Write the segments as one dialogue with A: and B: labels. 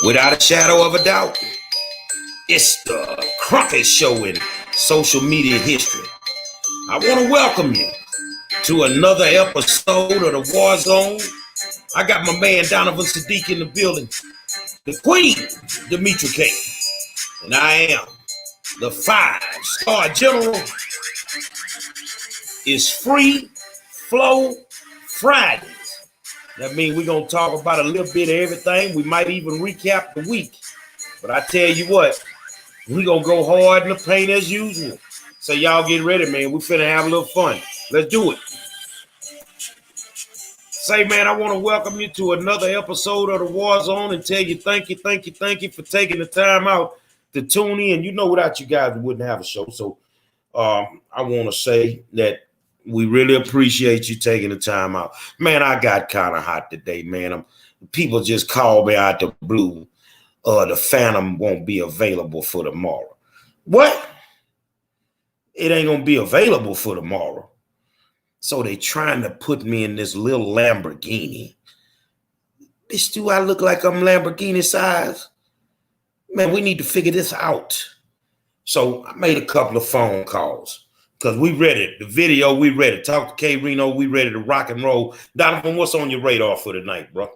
A: Without a shadow of a doubt, it's the Cronkite Show in social media history. I want to welcome you to another episode of the War Zone. I got my man Donovan Sadiq in the building, the Queen, Demetra K. And I am the 5-star general. It's Free Flow Fridays. That means we're going to talk about a little bit of everything. We might even recap the week. But I tell you what, we're going to go hard in the paint as usual. So y'all get ready, man. We're finna have a little fun. Let's do it. Say, man, I want to welcome you to another episode of the War Zone and tell you thank you for taking the time out to tune in. You know, without you guys, we wouldn't have a show. So I want to say that we really appreciate you taking the time out. Man, I got kind of hot today, man. People just called me out the blue. The Phantom won't be available for tomorrow. What? It ain't going to be available for tomorrow. So they trying to put me in this little Lamborghini. Bitch, do I look like I'm Lamborghini size? Man, we need to figure this out. So I made a couple of phone calls. Because we ready. The video, we ready. Talk to K Reno, we ready to rock and roll. Donovan, what's on your radar for tonight, bro?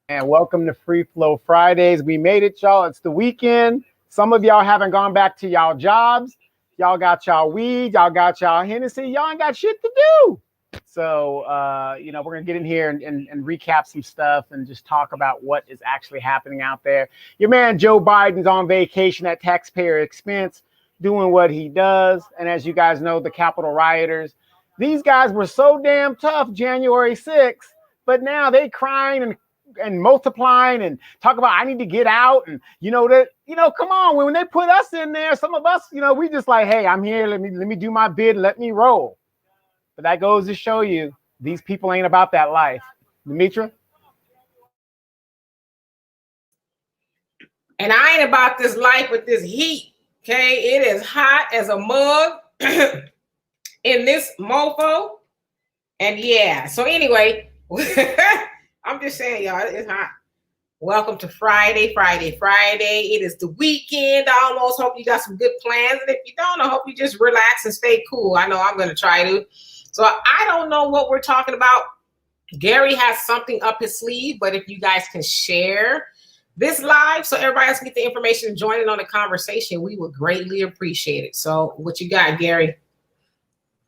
B: And welcome to Free Flow Fridays. We made it, y'all. It's the weekend. Some of y'all haven't gone back to y'all jobs. Y'all got y'all weed. Y'all got y'all Hennessy. Y'all ain't got shit to do. So, we're going to get in here and recap some stuff and just talk about what is actually happening out there. Your man Joe Biden's on vacation at taxpayer expense, doing what he does. And as you guys know, the Capitol rioters, these guys were so damn tough January 6th, but now they crying and multiplying and talk about I need to get out. And come on, when they put us in there, some of us, we just like, hey, I'm here. Let me do my bid. Let me roll. But that goes to show you these people ain't about that life. Demetra?
C: And I ain't about this life with this heat. Okay, it is hot as a mug in this mofo. And yeah, so anyway, I'm just saying, y'all, it's hot. Welcome to Friday. It is the weekend. I almost hope you got some good plans. And if you don't, I hope you just relax and stay cool. I know I'm going to try to. So I don't know what we're talking about. Gary has something up his sleeve, but if you guys can share this live so everybody else can get the information and join in on the conversation, we would greatly appreciate it. So what you got, Gary?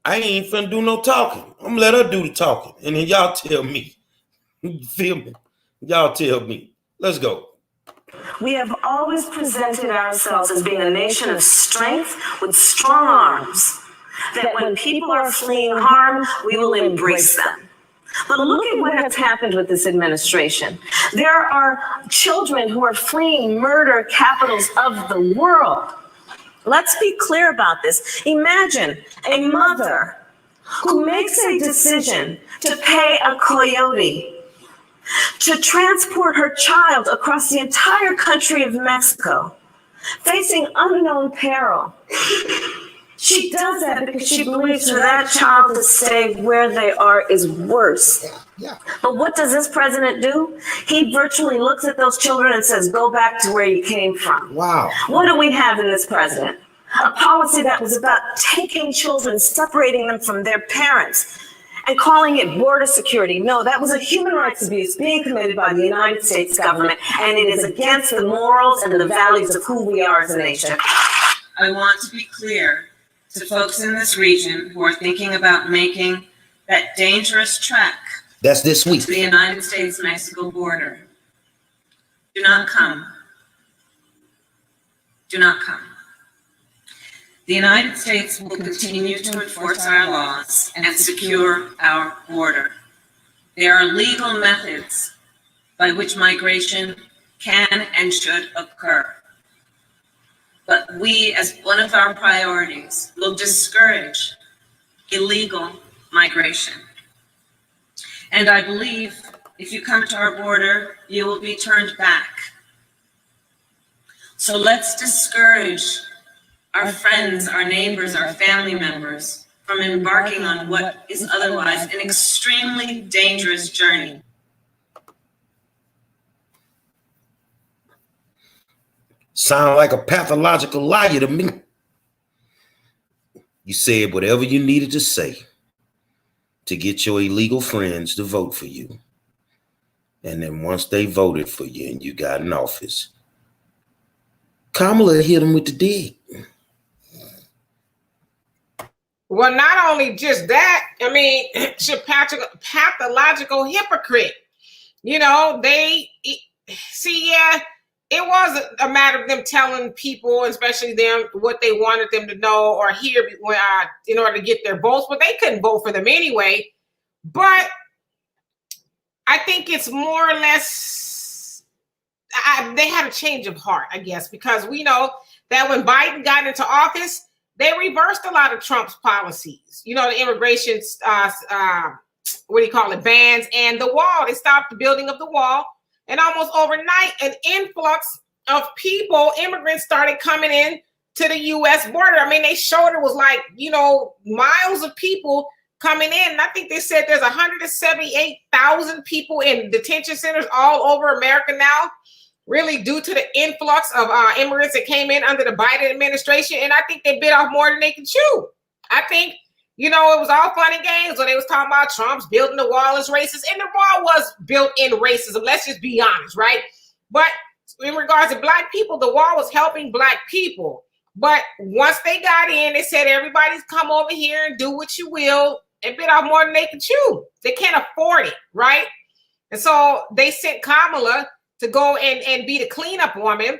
A: I ain't finna do no talking. I'm gonna let her do the talking. And then y'all tell me. You feel me? Y'all tell me. Let's go.
D: We have always presented ourselves as being a nation of strength with strong arms. That when people are fleeing harm, we will embrace them. But look at what has happened with this administration. There are children who are fleeing murder capitals of the world. Let's be clear about this. Imagine a mother who makes a decision to pay a coyote to transport her child across the entire country of Mexico, facing unknown peril. She does that because she believes for that child to stay where they are is worse. Yeah. But what does this president do? He virtually looks at those children and says, go back to where you came from.
A: Wow.
D: What do we have in this president? A policy that was about taking children, separating them from their parents, and calling it border security. No, that was a human rights abuse being committed by the United States government, and it is against the morals and the values of who we are as a nation.
E: I want to be clear to folks in this region who are thinking about making that dangerous trek.
A: That's this week.
E: To the United States-Mexico border. Do not come. Do not come. The United States will continue to enforce our laws and secure our border. There are legal methods by which migration can and should occur. But we, as one of our priorities, will discourage illegal migration. And I believe if you come to our border, you will be turned back. So let's discourage our friends, our neighbors, our family members from embarking on what is otherwise an extremely dangerous journey.
A: Sound like a pathological liar to me. You said whatever you needed to say to get your illegal friends to vote for you. And then once they voted for you and you got in office, Kamala hit him with the dig.
C: Well, not only just that, I mean, she's a pathological hypocrite. You know, it was a matter of them telling people, especially them, what they wanted them to know or hear in order to get their votes, but they couldn't vote for them anyway. But I think it's more or less, they had a change of heart, I guess, because we know that when Biden got into office, they reversed a lot of Trump's policies. You know, the immigration, bans and the wall. They stopped the building of the wall. And almost overnight, an influx of people, immigrants, started coming in to the U.S. border. I mean, they showed it was like, miles of people coming in. And I think they said there's 178,000 people in detention centers all over America now, really due to the influx of immigrants that came in under the Biden administration. And I think they bit off more than they could chew. I think, it was all fun and games when they was talking about Trump's building the wall is racist. And the wall was built in racism. Let's just be honest, right? But in regards to Black people, the wall was helping Black people. But once they got in, they said, everybody's come over here and do what you will. It bit off more than they could chew. They can't afford it, right? And so they sent Kamala to go and be the cleanup woman.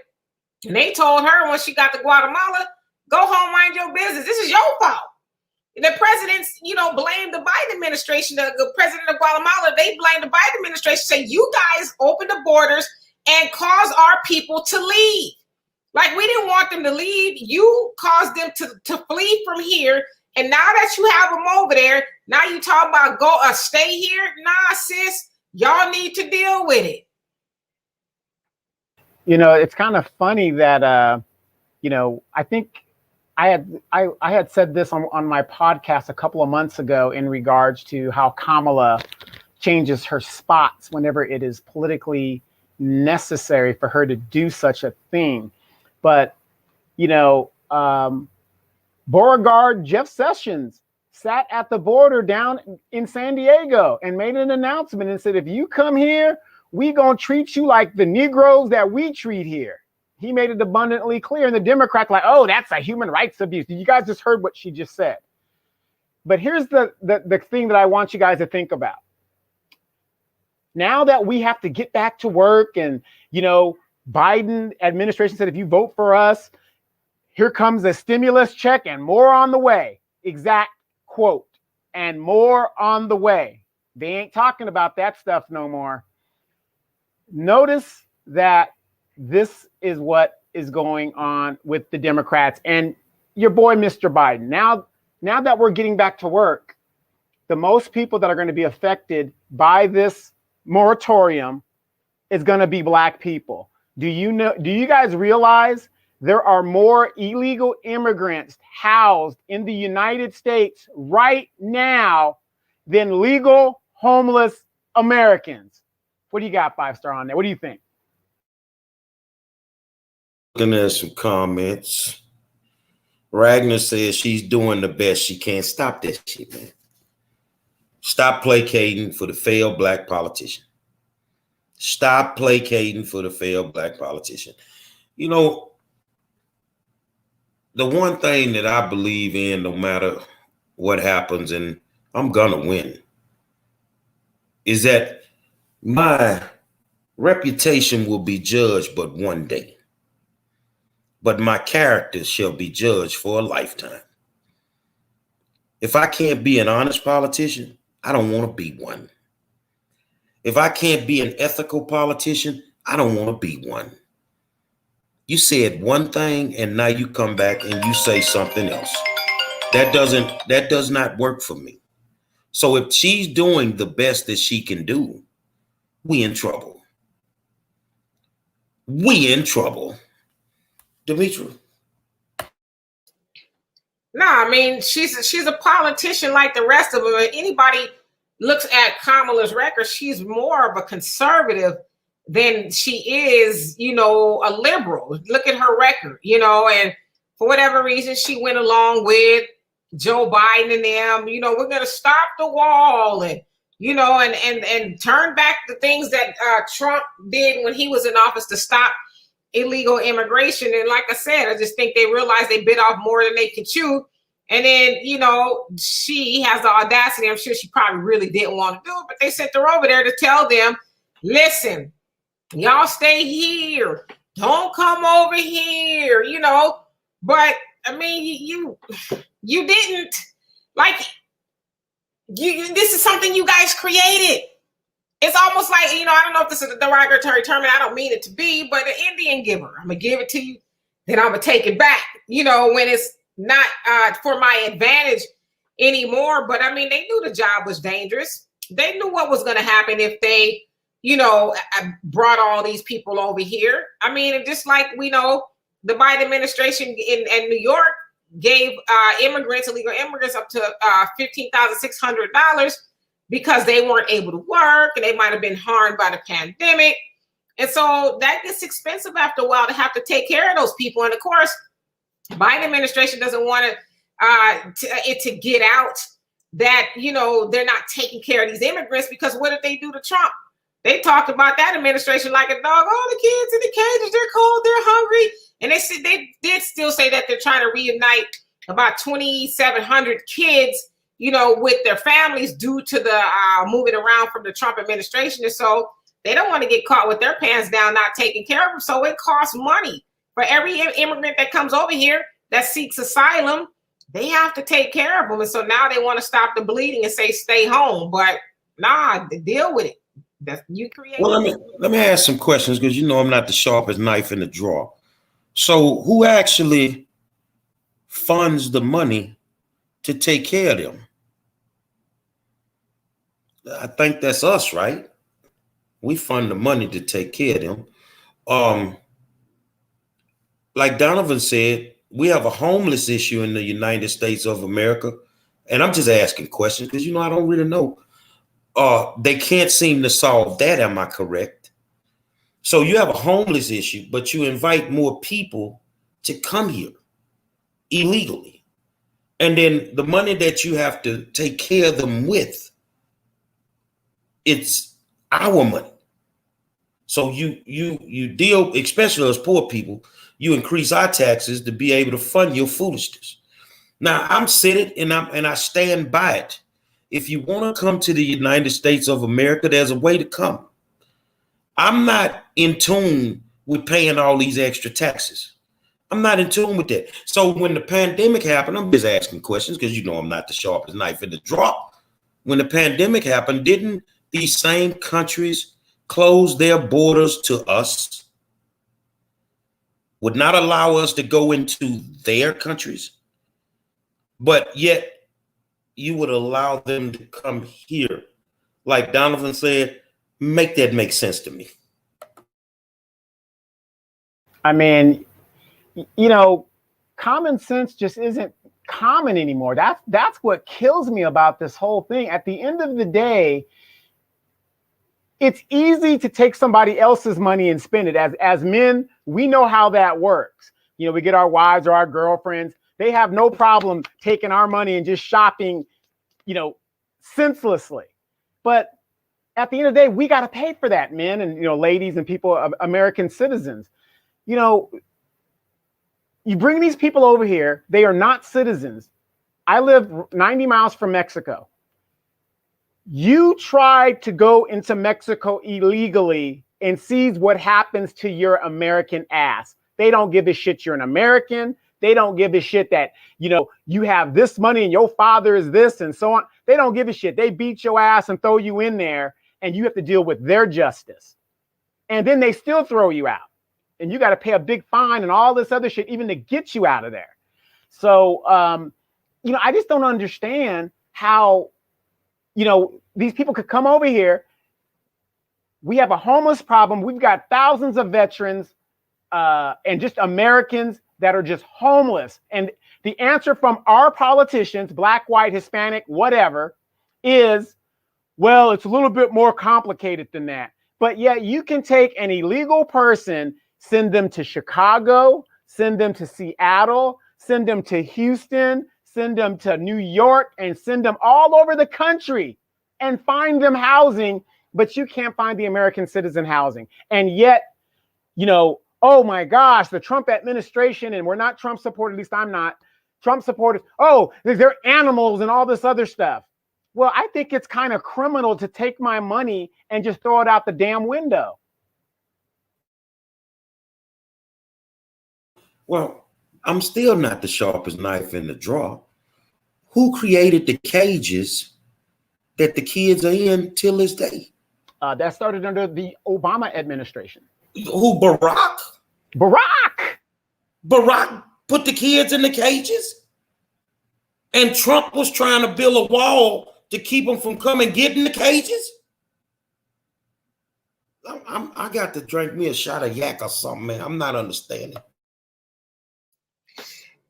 C: And they told her when she got to Guatemala, go home, mind your business. This is your fault. The presidents, blamed the Biden administration. The president of Guatemala, they blamed the Biden administration, say you guys opened the borders and caused our people to leave. Like, we didn't want them to leave. You caused them to flee from here. And now that you have them over there, now you talk about stay here. Nah, sis, y'all need to deal with it.
B: It's kind of funny that, I think I had said this on my podcast a couple of months ago in regards to how Kamala changes her spots whenever it is politically necessary for her to do such a thing. But, Beauregard Jeff Sessions sat at the border down in San Diego and made an announcement and said, if you come here, we gonna treat you like the Negroes that we treat here. He made it abundantly clear. And the Democrats like, oh, that's a human rights abuse. You guys just heard what she just said. But here's the thing that I want you guys to think about. Now that we have to get back to work and, Biden administration said, if you vote for us, here comes a stimulus check and more on the way. Exact quote. And more on the way. They ain't talking about that stuff no more. Notice that this is what is going on with the Democrats and your boy, Mr. Biden. Now that we're getting back to work, the most people that are going to be affected by this moratorium is going to be Black people. Do you guys realize there are more illegal immigrants housed in the United States right now than legal homeless Americans? What do you got, 5-star, on there? What do you think?
A: Looking at some comments. Ragnar says she's doing the best she can. Stop that shit, man. Stop placating for the failed Black politician. Stop placating for the failed Black politician. The one thing that I believe in, no matter what happens, and I'm gonna win, is that my reputation will be judged but one day. But my character shall be judged for a lifetime. If I can't be an honest politician, I don't want to be one. If I can't be an ethical politician, I don't want to be one. You said one thing and now you come back and you say something else. That does not work for me. So if she's doing the best that she can do, we in trouble. We in trouble. Demetra.
C: No, I mean, she's a politician like the rest of them. Anybody looks at Kamala's record, she's more of a conservative than she is, you know, a liberal. Look at her record, you know, and for whatever reason, she went along with Joe Biden and them, you know, we're going to stop the wall and, you know, and turn back the things that Trump did when he was in office to stop illegal immigration. And like I said, I just think they realized they bit off more than they could chew. And then, you know, she has the audacity. I'm sure she probably really didn't want to do it, but they sent her over there to tell them, listen, y'all stay here. Don't come over here, you know. But I mean, you didn't like this is something you guys created. It's almost like, you know, I don't know if this is a derogatory term, and I don't mean it to be, but an Indian giver. I'm gonna give it to you, then I'm gonna take it back, you know, when it's not for my advantage anymore. But I mean, they knew the job was dangerous. They knew what was gonna happen if they, you know, brought all these people over here. I mean, just like we know, the Biden administration in New York gave illegal immigrants up to $15,600 because they weren't able to work and they might have been harmed by the pandemic. And so that gets expensive after a while to have to take care of those people. And of course, the Biden administration doesn't want it to get out that, you know, they're not taking care of these immigrants, because what did they do to Trump? They talked about that administration like a dog. Oh, the kids in the cages, they're cold, they're hungry. And they did still say that they're trying to reunite about 2,700 kids, you know, with their families due to the moving around from the Trump administration. And so they don't want to get caught with their pants down, not taking care of them. So it costs money for every immigrant that comes over here that seeks asylum. They have to take care of them. And so now they want to stop the bleeding and say, stay home. But nah, deal with it. That's you create.
A: Well, let me ask some questions, because you know I'm not the sharpest knife in the drawer. So who actually funds the money to take care of them? I think that's us, right? We fund the money to take care of them. Like Donovan said, we have a homeless issue in the United States of America. And I'm just asking questions because, you know, I don't really know. They can't seem to solve that. Am I correct? So you have a homeless issue, but you invite more people to come here illegally. And then the money that you have to take care of them with, it's our money. So you deal, especially as poor people, you increase our taxes to be able to fund your foolishness. Now I'm sitting and I stand by it. If you want to come to the United States of America, there's a way to come. I'm not in tune with paying all these extra taxes. I'm not in tune with that. So when the pandemic happened, I'm just asking questions because, you know, I'm not the sharpest knife in the drawer. When the pandemic happened, didn't these same countries close their borders to us? Would not allow us to go into their countries, but yet you would allow them to come here. Like Donovan said, make that make sense to me.
B: I mean, you know, common sense just isn't common anymore. That's what kills me about this whole thing. At the end of the day, it's easy to take somebody else's money and spend it. As men, we know how that works. You know, we get our wives or our girlfriends. They have no problem taking our money and just shopping, you know, senselessly. But at the end of the day, we got to pay for that, men and, you know, ladies and people, American citizens. You know, you bring these people over here. They are not citizens. I live 90 miles from Mexico. You try to go into Mexico illegally and sees what happens to your American ass. They don't give a shit you're an American. They don't give a shit that, you know, you have this money and your father is this and so on. They don't give a shit. They beat your ass and throw you in there and you have to deal with their justice. And then they still throw you out and you got to pay a big fine and all this other shit even to get you out of there. So, you know, I just don't understand how, you know, these people could come over here. We have a homeless problem. We've got thousands of veterans and just Americans that are just homeless. And the answer from our politicians, black, white, Hispanic, whatever, is, well, it's a little bit more complicated than that. But yet you can take an illegal person, send them to Chicago, send them to Seattle, send them to Houston, send them to New York, and send them all over the country and find them housing, but you can't find the American citizen housing. And yet, you know, oh my gosh, the Trump administration, and we're not Trump supporters, at least I'm not, Trump supporters, oh, they're animals and all this other stuff. Well, I think it's kind of criminal to take my money and just throw it out the damn window.
A: Well, I'm still not the sharpest knife in the drawer. Who created the cages that the kids are in till this day?
B: That started under the Obama administration.
A: Who, Barack? Barack put the kids in the cages? And Trump was trying to build a wall to keep them from coming getting the cages? I got to drink me a shot of yak or something, man. I'm not understanding.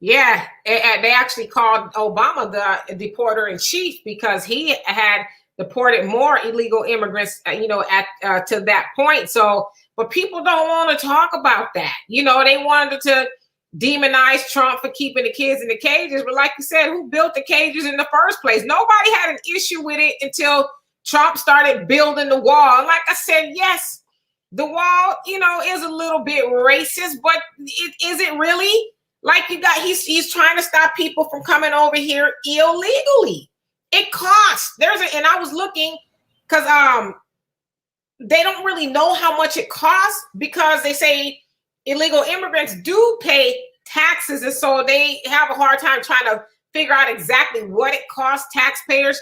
C: Yeah, they actually called Obama the deporter in chief because he had deported more illegal immigrants, you know, at to that point. So, but people don't want to talk about that. You know, they wanted to demonize Trump for keeping the kids in the cages. But like you said, who built the cages in the first place? Nobody had an issue with it until Trump started building the wall. And like I said, yes, the wall, you know, is a little bit racist, but is it really? Like he's trying to stop people from coming over here illegally. It costs. And I was looking because they don't really know how much it costs because they say illegal immigrants do pay taxes, and so they have a hard time trying to figure out exactly what it costs taxpayers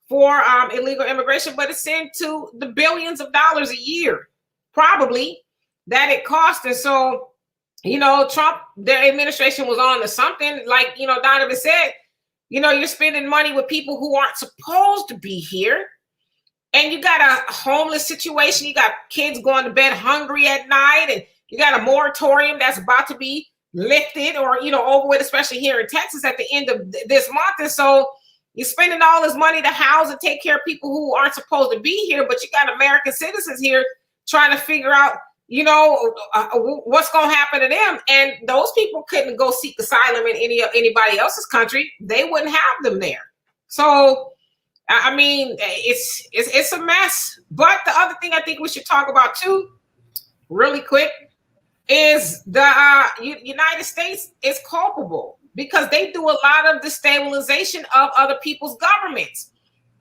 C: for illegal immigration, but it's into the billions of dollars a year, probably, that it costs. And so, you know, Trump, their administration was on to something. Like, you know, Donovan said, you know, you're spending money with people who aren't supposed to be here. And you got a homeless situation. You got kids going to bed hungry at night, and you got a moratorium that's about to be lifted or, you know, over with, especially here in Texas at the end of this month. And so you're spending all this money to house and take care of people who aren't supposed to be here, but you got American citizens here trying to figure out, you know, what's going to happen to them. And those people couldn't go seek asylum in anybody else's country. They wouldn't have them there. So, I mean, it's a mess. But the other thing I think we should talk about too, really quick, is the United States is culpable because they do a lot of destabilization of other people's governments.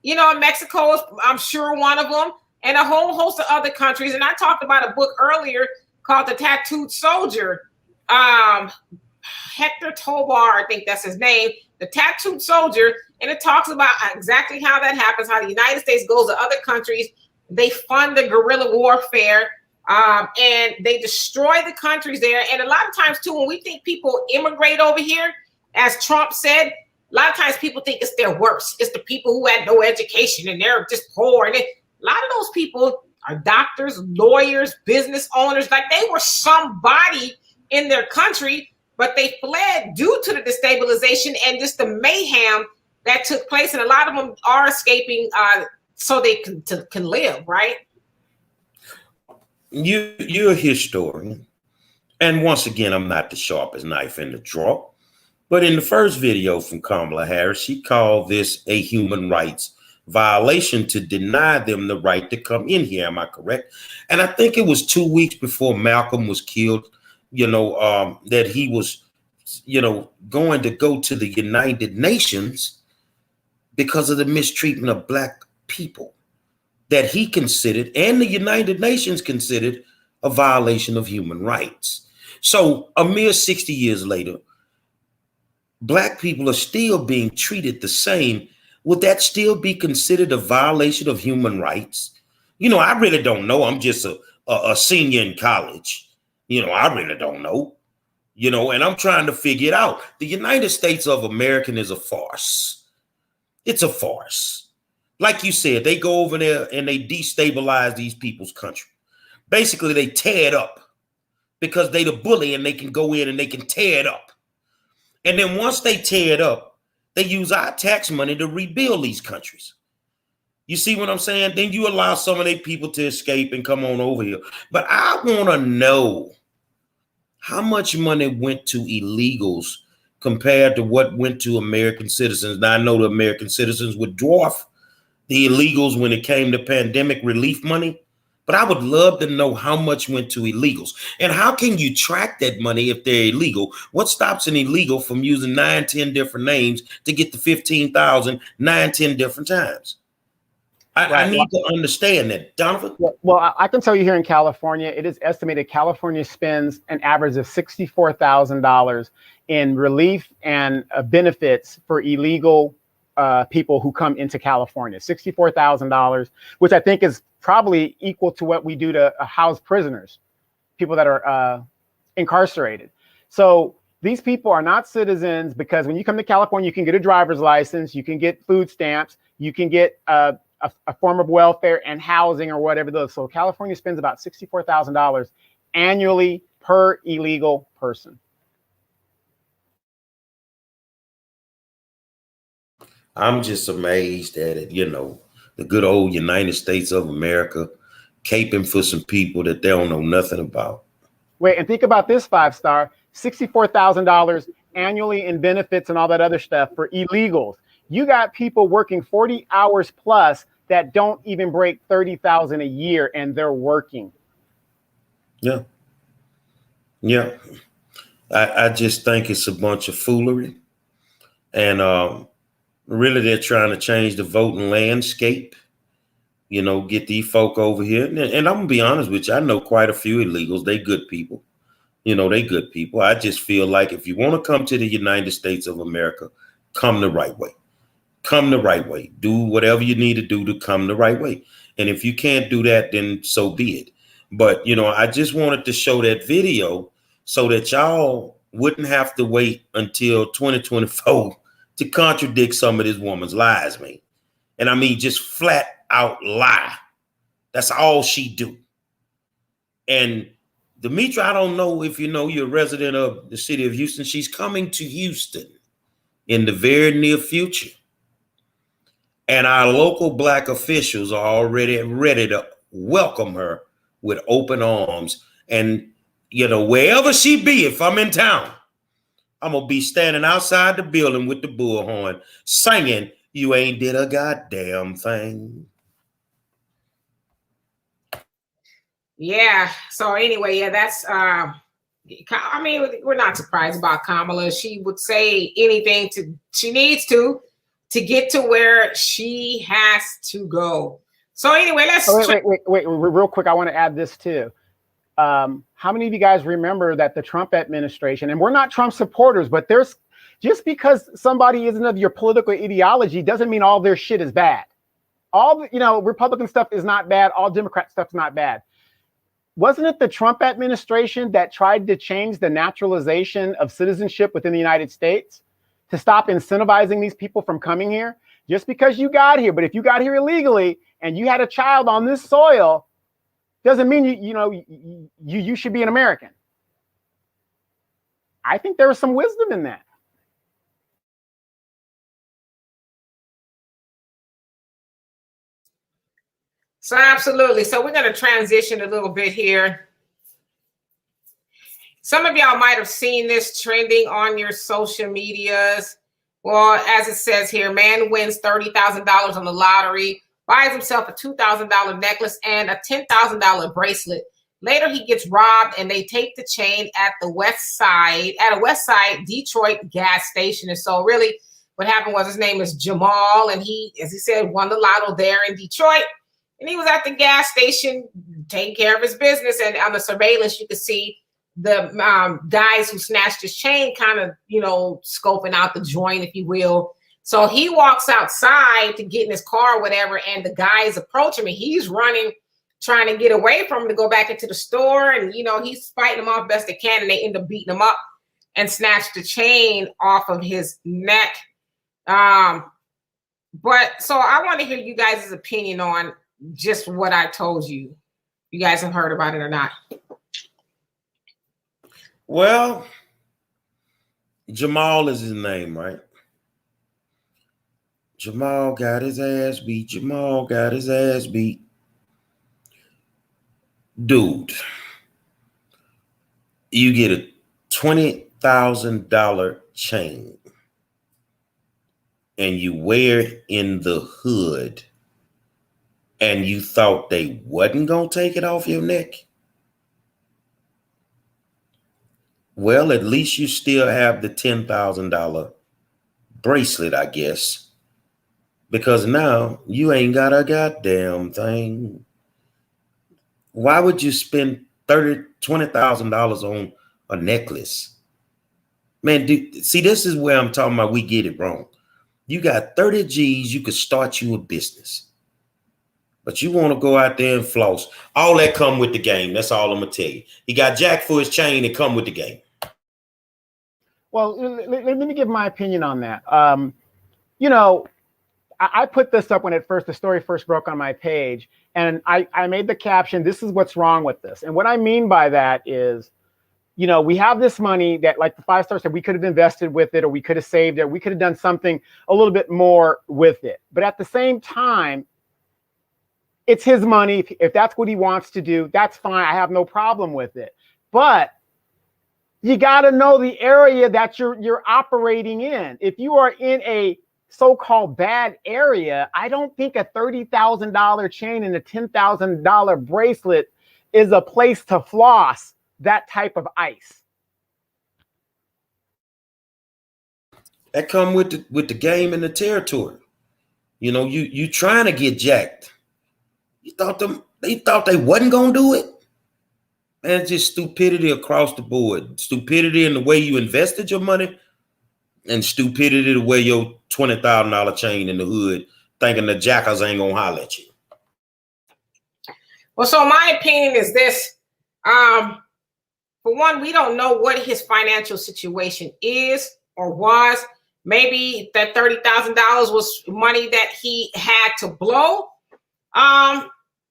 C: You know, Mexico is, I'm sure, one of them, and a whole host of other countries. And I talked about a book earlier called The Tattooed Soldier. Hector Tobar, I think that's his name, The Tattooed Soldier. And it talks about exactly how that happens, how the United States goes to other countries. They fund the guerrilla warfare, and they destroy the countries there. And a lot of times, too, when we think people immigrate over here, as Trump said, a lot of times people think it's their worst. It's the people who had no education and they're just poor. And a lot of those people are doctors, lawyers, business owners. Like they were somebody in their country, but they fled due to the destabilization and just the mayhem that took place. And a lot of them are escaping so they can live, right?
A: You're a historian. And once again, I'm not the sharpest knife in the drawer. But in the first video from Kamala Harris, she called this a human rights violation to deny them the right to come in here. Am I correct? And I think it was 2 weeks before Malcolm was killed, you know, that he was, you know, going to go to the United Nations because of the mistreatment of Black people that he considered and the United Nations considered a violation of human rights. So a mere 60 years later, Black people are still being treated the same. Would that still be considered a violation of human rights? You know, I really don't know. I'm just a senior in college. You know, I really don't know. You know, and I'm trying to figure it out. The United States of America is a farce. It's a farce. Like you said, they go over there and they destabilize these people's country. Basically, they tear it up because they the bully and they can go in and they can tear it up. And then once they tear it up, they use our tax money to rebuild these countries. You see what I'm saying? Then you allow some of their people to escape and come on over here. But I want to know how much money went to illegals compared to what went to American citizens. Now, I know the American citizens would dwarf the illegals when it came to pandemic relief money, but I would love to know how much went to illegals. And how can you track that money if they're illegal? What stops an illegal from using 9, 10 different names to get the 15,000 9, 10 different times? I need to understand that, Donovan.
B: Well, I can tell you here in California, it is estimated California spends an average of $64,000 in relief and benefits for illegal people who come into California. $64,000, which I think is probably equal to what we do to house prisoners, people that are incarcerated. So these people are not citizens, because when you come to California, you can get a driver's license, you can get food stamps, you can get a form of welfare and housing or whatever those. So California spends about $64,000 annually per illegal person.
A: I'm just amazed at it. You know, the good old United States of America caping for some people that they don't know nothing about.
B: Wait, and think about this, 5-star, $64,000 annually in benefits and all that other stuff for illegals. You got people working 40 hours plus that don't even break 30,000 a year, and they're working.
A: Yeah. Yeah. I just think it's a bunch of foolery. And really, they're trying to change the voting landscape, you know, get these folk over here. And I'm going to be honest with you, I know quite a few illegals. They good people. You know, they good people. I just feel like if you want to come to the United States of America, come the right way. Come the right way. Do whatever you need to do to come the right way. And if you can't do that, then so be it. But, you know, I just wanted to show that video so that y'all wouldn't have to wait until 2024 to contradict some of this woman's lies, man. And I mean, just flat out lie. That's all she do. And Demetra, I don't know if you know, you're a resident of the city of Houston. She's coming to Houston in the very near future. And our local Black officials are already ready to welcome her with open arms. And, you know, wherever she be, if I'm in town, I'm going to be standing outside the building with the bullhorn singing, "You ain't did a goddamn thing."
C: Yeah. So anyway, yeah, that's, I mean, we're not surprised about Kamala. She would say anything she needs to get to where she has to go. So anyway, let's
B: wait, real quick. I want to add this too. How many of you guys remember that the Trump administration, and we're not Trump supporters, but there's, just because somebody isn't of your political ideology doesn't mean all their shit is bad. All, you know, Republican stuff is not bad. All Democrat stuff is not bad. Wasn't it the Trump administration that tried to change the naturalization of citizenship within the United States to stop incentivizing these people from coming here? Just because you got here, but if you got here illegally and you had a child on this soil, doesn't mean you should be an American. I think there was some wisdom in that.
C: So absolutely. So we're going to transition a little bit here. Some of y'all might have seen this trending on your social medias. Well, as it says here, man wins $30,000 on the lottery, buys himself a $2,000 necklace and a $10,000 bracelet. Later, he gets robbed and they take the chain at a West Side Detroit gas station. And so really what happened was, his name is Jamal, and he, as he said, won the lotto there in Detroit. And he was at the gas station taking care of his business. And on the surveillance, you could see the guys who snatched his chain kind of, you know, scoping out the joint, if you will. So he walks outside to get in his car or whatever, and the guys approach him, and he's running, trying to get away from him to go back into the store. And, you know, he's fighting them off best they can, and they end up beating him up and snatch the chain off of his neck. But so I want to hear you guys' opinion on just what I told you. You guys have heard about it or not?
A: Well, Jamal is his name, right? Jamal got his ass beat. Jamal got his ass beat. Dude, you get a $20,000 chain and you wear it in the hood and you thought they wasn't going to take it off your neck? Well, at least you still have the $10,000 bracelet, I guess, because now you ain't got a goddamn thing. Why would you spend $20,000 on a necklace? Man, dude, see, this is where I'm talking about we get it wrong. You got 30 G's, you could start you a business. But you want to go out there and floss. All that come with the game. That's all I'm going to tell you. He got jacked for his chain and come with the game.
B: Well, let me give my opinion on that. You know, I put this up when the story first broke on my page, and I made the caption, "This is what's wrong with this." And what I mean by that is, you know, we have this money that, like the 5-star said, we could have invested with it, or we could have saved it. We could have done something a little bit more with it. But at the same time, it's his money. If that's what he wants to do, that's fine. I have no problem with it. But you got to know the area that you're operating in. If you are in a so-called bad area, I don't think a $30,000 chain and a $10,000 bracelet is a place to floss that type of ice.
A: That come with the game and the territory. You know, you trying to get jacked. They thought they wasn't gonna do it. Man, it's just stupidity across the board. Stupidity in the way you invested your money, and stupidity the way your $20,000 chain in the hood, thinking the jackers ain't gonna holler at you.
C: Well, so my opinion is this. For one, we don't know what his financial situation is or was. Maybe that $30,000 was money that he had to blow.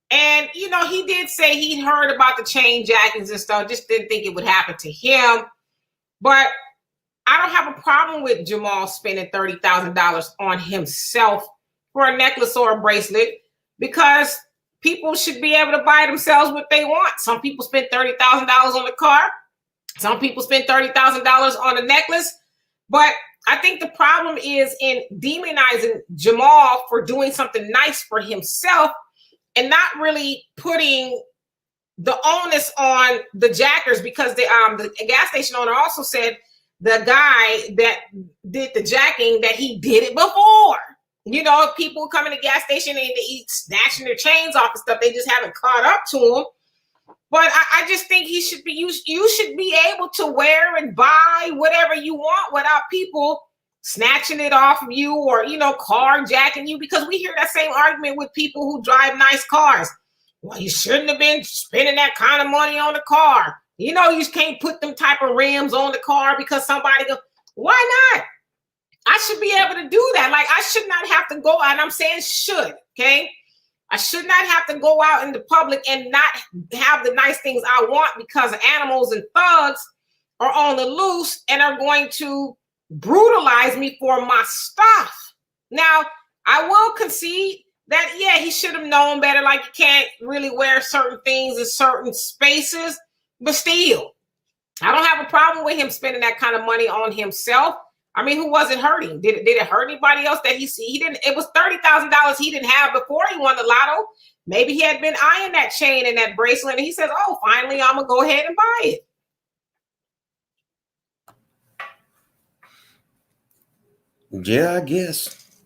C: And, you know, he did say he'd heard about the chain jackings and stuff, just didn't think it would happen to him. But I don't have a problem with Jamal spending $30,000 on himself for a necklace or a bracelet, because people should be able to buy themselves what they want. Some people spend $30,000 on a car. Some people spend $30,000 on a necklace. But I think the problem is in demonizing Jamal for doing something nice for himself and not really putting the onus on the jackers, because the gas station owner also said the guy that did the jacking, that he did it before. You know, people come in the gas station and they eat snatching their chains off and stuff. They just haven't caught up to him. But I just think he should be, you should be able to wear and buy whatever you want without people snatching it off of you or, you know, carjacking you, because we hear that same argument with people who drive nice cars. Well, you shouldn't have been spending that kind of money on the car. You know, you just can't put them type of rims on the car because somebody goes, why not? I should be able to do that. Like, I should not have to go out, and I'm saying should, okay? I should not have to go out in the public and not have the nice things I want because animals and thugs are on the loose and are going to brutalize me for my stuff. Now, I will concede that, yeah, he should have known better. Like, you can't really wear certain things in certain spaces, but still, I don't have a problem with him spending that kind of money on himself. I mean, who was it hurting? Did it hurt anybody else that he didn't? It was $30,000 he didn't have before he won the lotto. Maybe he had been eyeing that chain and that bracelet, and he says, "Oh, finally, I'm gonna go ahead and buy it."
A: Yeah, I guess.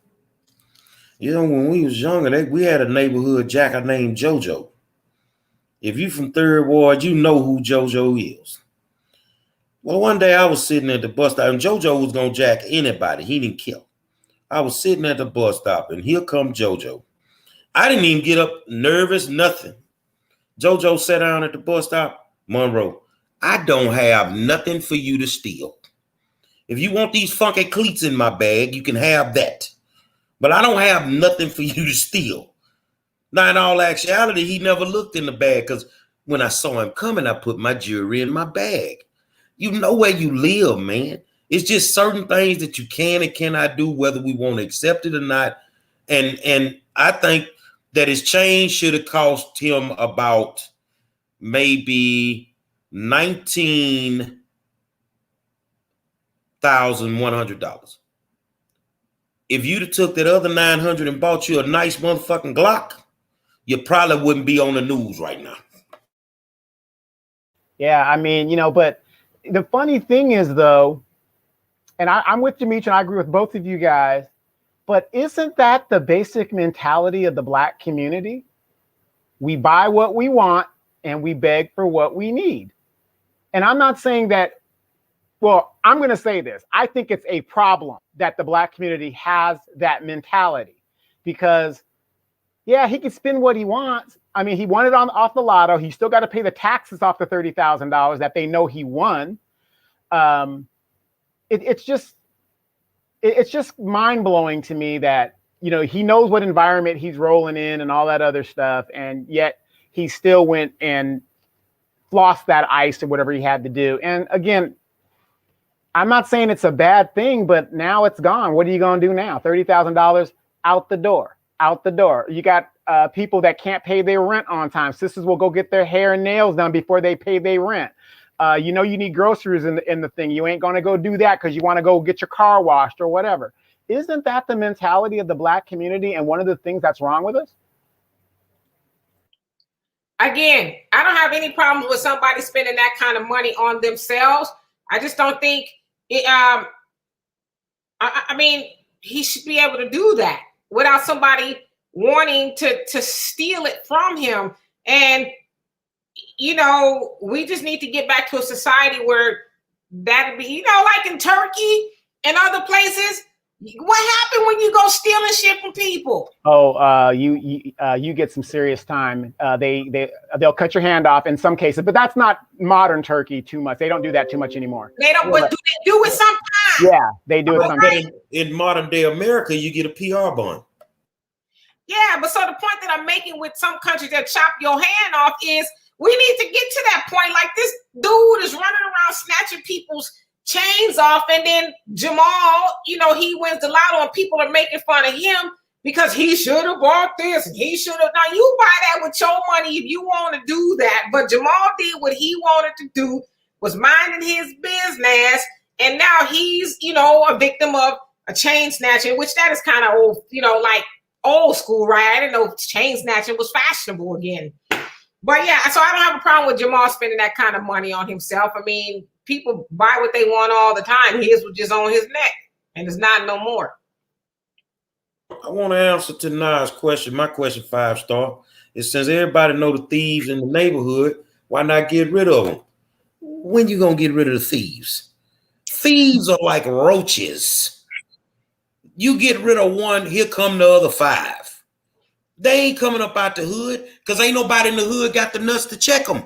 A: You know, when we was younger, we had a neighborhood jacker named JoJo. If you from Third Ward, you know who JoJo is. Well, one day I was sitting at the bus stop, and JoJo was going to jack anybody. He didn't care. I was sitting at the bus stop, and here come JoJo. I didn't even get up nervous, nothing. JoJo sat down at the bus stop. Monroe, I don't have nothing for you to steal. If you want these funky cleats in my bag, you can have that. But I don't have nothing for you to steal. Now, in all actuality, he never looked in the bag, because when I saw him coming, I put my jewelry in my bag. You know where you live, man. It's just certain things that you can and cannot do, whether we want to accept it or not. And I think that his change should have cost him about maybe $19,100. If you'd have took that other $900 and bought you a nice motherfucking Glock, you probably wouldn't be on the news right now.
B: Yeah, I mean, you know, but the funny thing is, though, and I'm with Demetri, and I agree with both of you guys, but isn't that the basic mentality of the Black community? We buy what we want and we beg for what we need. And I'm not saying that, well, I'm going to say this. I think it's a problem that the Black community has that mentality because, yeah, he can spend what he wants. I mean, he won it off the lotto. He still got to pay the taxes off the $30,000 that they know he won. It's just mind blowing to me that, you know, he knows what environment he's rolling in and all that other stuff. And yet he still went and lost that ice or whatever he had to do. And again, I'm not saying it's a bad thing, but now it's gone. What are you going to do now? $30,000 out the door. You got people that can't pay their rent on time. Sisters will go get their hair and nails done before they pay their rent. You know, you need groceries in the thing. You ain't going to go do that because you want to go get your car washed or whatever. Isn't that the mentality of the Black community and one of the things that's wrong with us?
C: Again, I don't have any problems with somebody spending that kind of money on themselves. I just don't think it, I mean, he should be able to do that without somebody wanting to steal it from him. And, you know, we just need to get back to a society where that'd be, you know, like in Turkey and other places. What happened when you go stealing shit from people?
B: Oh, you get some serious time. They'll cut your hand off in some cases, but that's not modern Turkey too much. They don't do that too much anymore.
C: They don't, but do they do it sometimes?
B: Yeah, they do it sometimes.
A: In modern day America, you get a PR bond.
C: Yeah, but so the point that I'm making with some countries that chop your hand off is we need to get to that point. Like this dude is running around snatching people's chains off, and then Jamal, you know, he wins the lotto and people are making fun of him because he should have bought this and he should have. Now you buy that with your money if you want to do that, but Jamal did what he wanted to do, was minding his business, and now he's, you know, a victim of a chain snatching, which that is kind of old, you know, like old school, right? I didn't know chain snatching was fashionable again. But yeah, so I don't have a problem with Jamal spending that kind of money on himself. I mean, people buy what they want all the time. His was just on his neck, and it's not no more.
A: I want to answer to Nas' question. My question, 5-star, is since everybody know the thieves in the neighborhood, why not get rid of them? When you gonna get rid of the thieves? Thieves are like roaches. You get rid of one, here come the other 5. They ain't coming up out the hood because ain't nobody in the hood got the nuts to check them.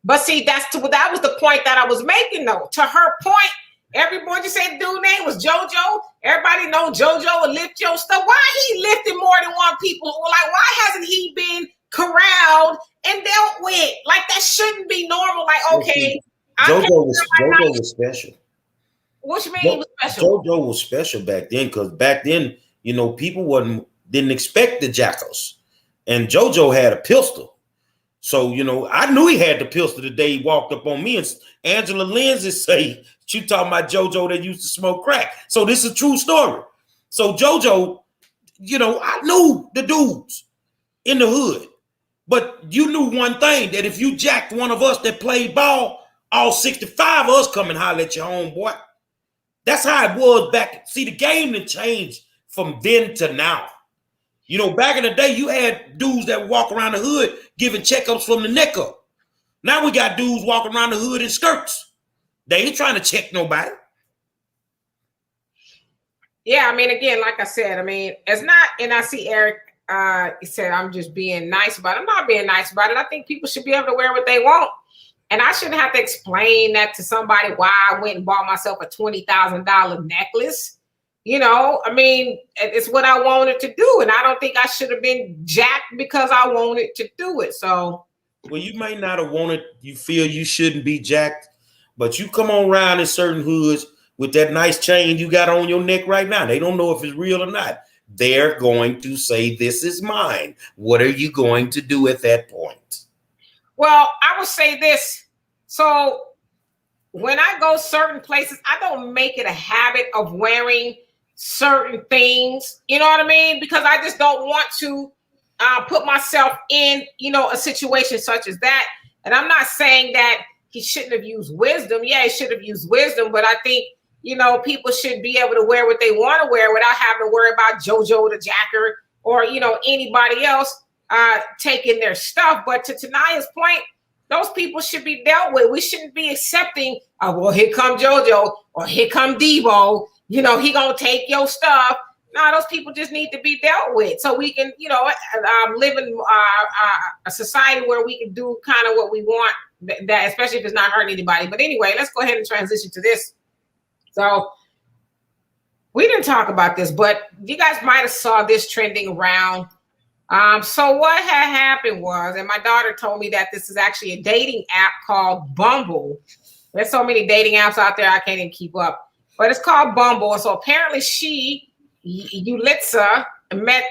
C: But see, that was the point that I was making, though. To her point, everyone just said the dude's name was JoJo. Everybody know JoJo will lift your stuff. Why he lifting more than one people? Like, why hasn't he been corralled and dealt with? Like, that shouldn't be normal. Like, okay.
A: JoJo was special.
C: What you mean he was special?
A: JoJo was special back then because back then, you know, people didn't expect the jackals. And JoJo had a pistol. So, you know, I knew he had the pistol the day he walked up on me. And Angela Lindsay say, you talking about JoJo that used to smoke crack. So this is a true story. So JoJo, you know, I knew the dudes in the hood. But you knew one thing, that if you jacked one of us that played ball, all 65 of us come and holler at your homeboy. That's how it was back. See, the game done changed from then to now. You know, back in the day, you had dudes that walk around the hood giving checkups from the neck up. Now we got dudes walking around the hood in skirts. They ain't trying to check nobody.
C: Yeah, I mean, again, like I said, I mean, it's not, and I see Eric, he said, I'm just being nice about it. I'm not being nice about it. I think people should be able to wear what they want. And I shouldn't have to explain that to somebody why I went and bought myself a $20,000 necklace. You know, I mean, it's what I wanted to do. And I don't think I should have been jacked because I wanted to do it. So,
A: well, you may not have wanted, you feel you shouldn't be jacked, but you come on around in certain hoods with that nice chain you got on your neck right now. They don't know if it's real or not. They're going to say, this is mine. What are you going to do at that point?
C: Well, I would say this. So when I go certain places, I don't make it a habit of wearing certain things. You know what I mean? Because I just don't want to put myself in, a situation such as that. And I'm not saying that he shouldn't have used wisdom. Yeah, he should have used wisdom. But I think, people should be able to wear what they want to wear without having to worry about JoJo the Jacker or, anybody else taking their stuff. But to Tanaya's point, those people should be dealt with. We shouldn't be accepting, well, here come JoJo or here come Debo. He gonna take your stuff. No, those people just need to be dealt with so we can, live in a society where we can do kind of what we want, that especially if it's not hurting anybody. But anyway, let's go ahead and transition to this. So we didn't talk about this, but you guys might have saw this trending around. So what had happened was, and my daughter told me that this is actually a dating app called Bumble. There's so many dating apps out there, I can't even keep up. But it's called Bumble. So apparently Yulitza met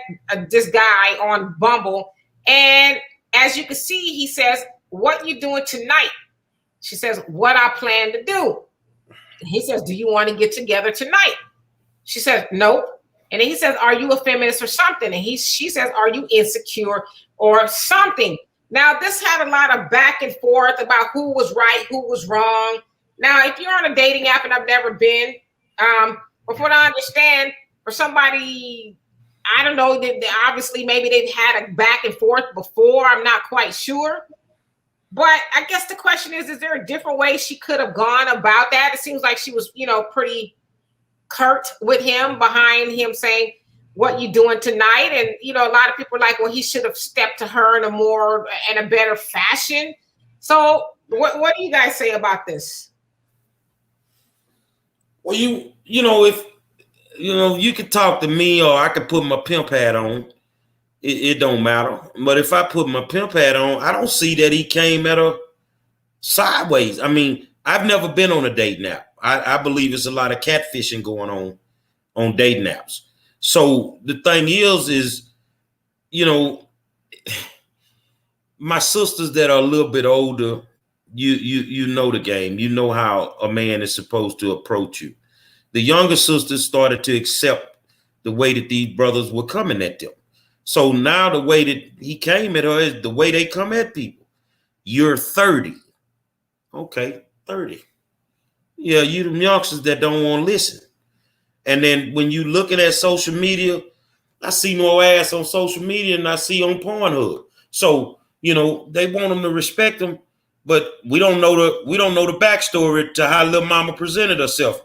C: this guy on Bumble. And as you can see, he says, what you doing tonight? She says, what I plan to do. And he says, do you want to get together tonight? She says, nope. And then he says, are you a feminist or something? And she says, are you insecure or something? Now, this had a lot of back and forth about who was right, who was wrong. Now, if you're on a dating app, and I've never been, but from what I understand, for somebody, I don't know, obviously maybe they've had a back and forth before. I'm not quite sure. But I guess the question is there a different way she could have gone about that? It seems like she was, pretty curt with him, behind him saying, what you doing tonight? And, a lot of people are like, well, he should have stepped to her in a better fashion. So what do you guys say about this?
A: Well, if, you could talk to me or I could put my pimp hat on. It don't matter. But if I put my pimp hat on, I don't see that he came at her sideways. I mean, I've never been on a dating app. I believe there's a lot of catfishing going on dating apps. So the thing is, my sisters that are a little bit older, you know the game. You know how a man is supposed to approach you. The younger sisters started to accept the way that these brothers were coming at them. So now the way that he came at her is the way they come at people. You're 30. Okay, 30. Yeah, you them youngsters that don't want to listen. And then when you looking at social media, I see no ass on social media and I see on Pornhub. So, they want them to respect them, but we don't know the backstory to how little mama presented herself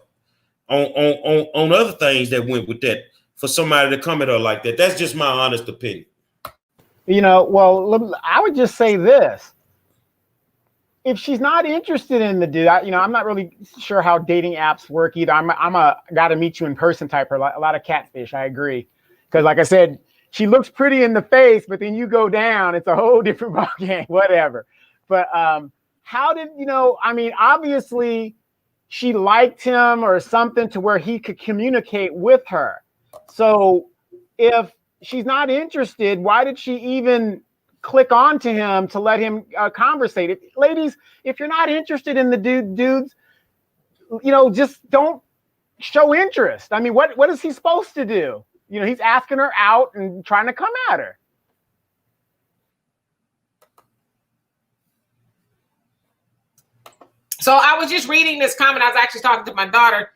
A: on other things that went with that for somebody to come at her like that. That's just my honest opinion.
B: Well, I would just say this. If she's not interested in the dude, I'm not really sure how dating apps work either. I'm a gotta meet you in person type. A lot of catfish. I agree, because like I said, she looks pretty in the face, but then you go down, it's a whole different ballgame. Whatever. But how did obviously she liked him or something to where he could communicate with her. So if she's not interested, why did she even click on to him to let him conversate? Ladies, if you're not interested in the dudes, just don't show interest. I mean, what is he supposed to do? He's asking her out and trying to come at her.
C: So I was just reading this comment. I was actually talking to my daughter.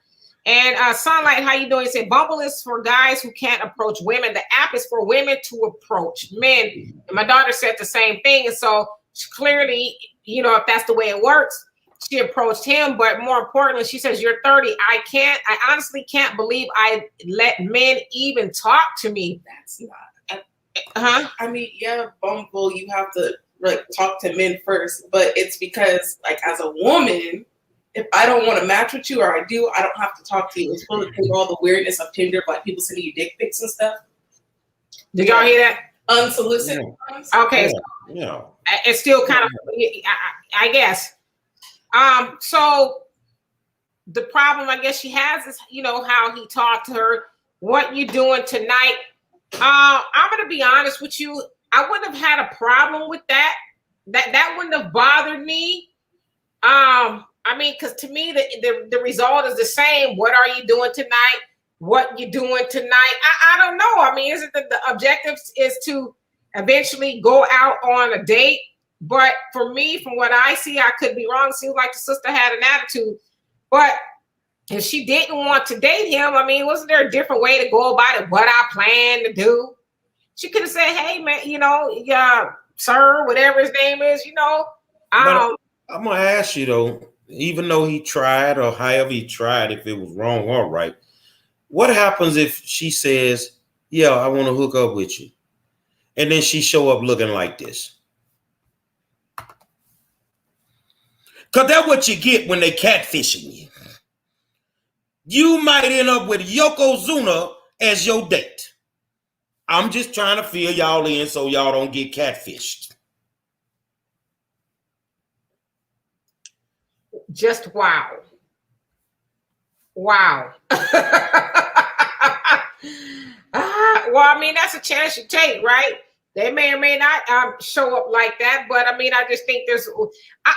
C: And Sunlight, how you doing? He said, Bumble is for guys who can't approach women. The app is for women to approach men. And my daughter said the same thing. And so clearly, if that's the way it works, she approached him. But more importantly, she says, you're 30. I honestly can't believe I let men even talk to me.
F: That's not. I mean, yeah, Bumble, you have to talk to men first. But it's because, as a woman, if I don't want to match with you, or I do, I don't have to talk to you. It's supposed to take all the weirdness of Tinder, like people sending you dick pics and stuff.
C: Did y'all hear that?
F: Unsolicited.
C: Yeah. Okay.
A: Yeah.
C: It's still kind of, I guess. So the problem I guess she has is, you know, how he talked to her. What you doing tonight? I'm gonna be honest with you. I wouldn't have had a problem with that. That wouldn't have bothered me. I mean, because to me, the result is the same. What are you doing tonight? What you doing tonight? I don't know. I mean, is it the objective is to eventually go out on a date? But for me, from what I see, I could be wrong. It seems like the sister had an attitude. But if she didn't want to date him, I mean, wasn't there a different way to go about it? What I plan to do? She could have said, hey, man, you know, yeah, sir, whatever his name is, you know.
A: I'm going to ask you, though, even though he tried or however he tried, if it was wrong or right, what happens if she says, yeah, I want to hook up with you, and then she show up looking like this? Because that's what you get when they catfishing you. You might end up with Yokozuna as your date. I'm just trying to fill y'all in so y'all don't get catfished.
C: Just wow. Wow. Well, I mean, that's a chance you take, right? They may or may not show up like that, but I mean, I just think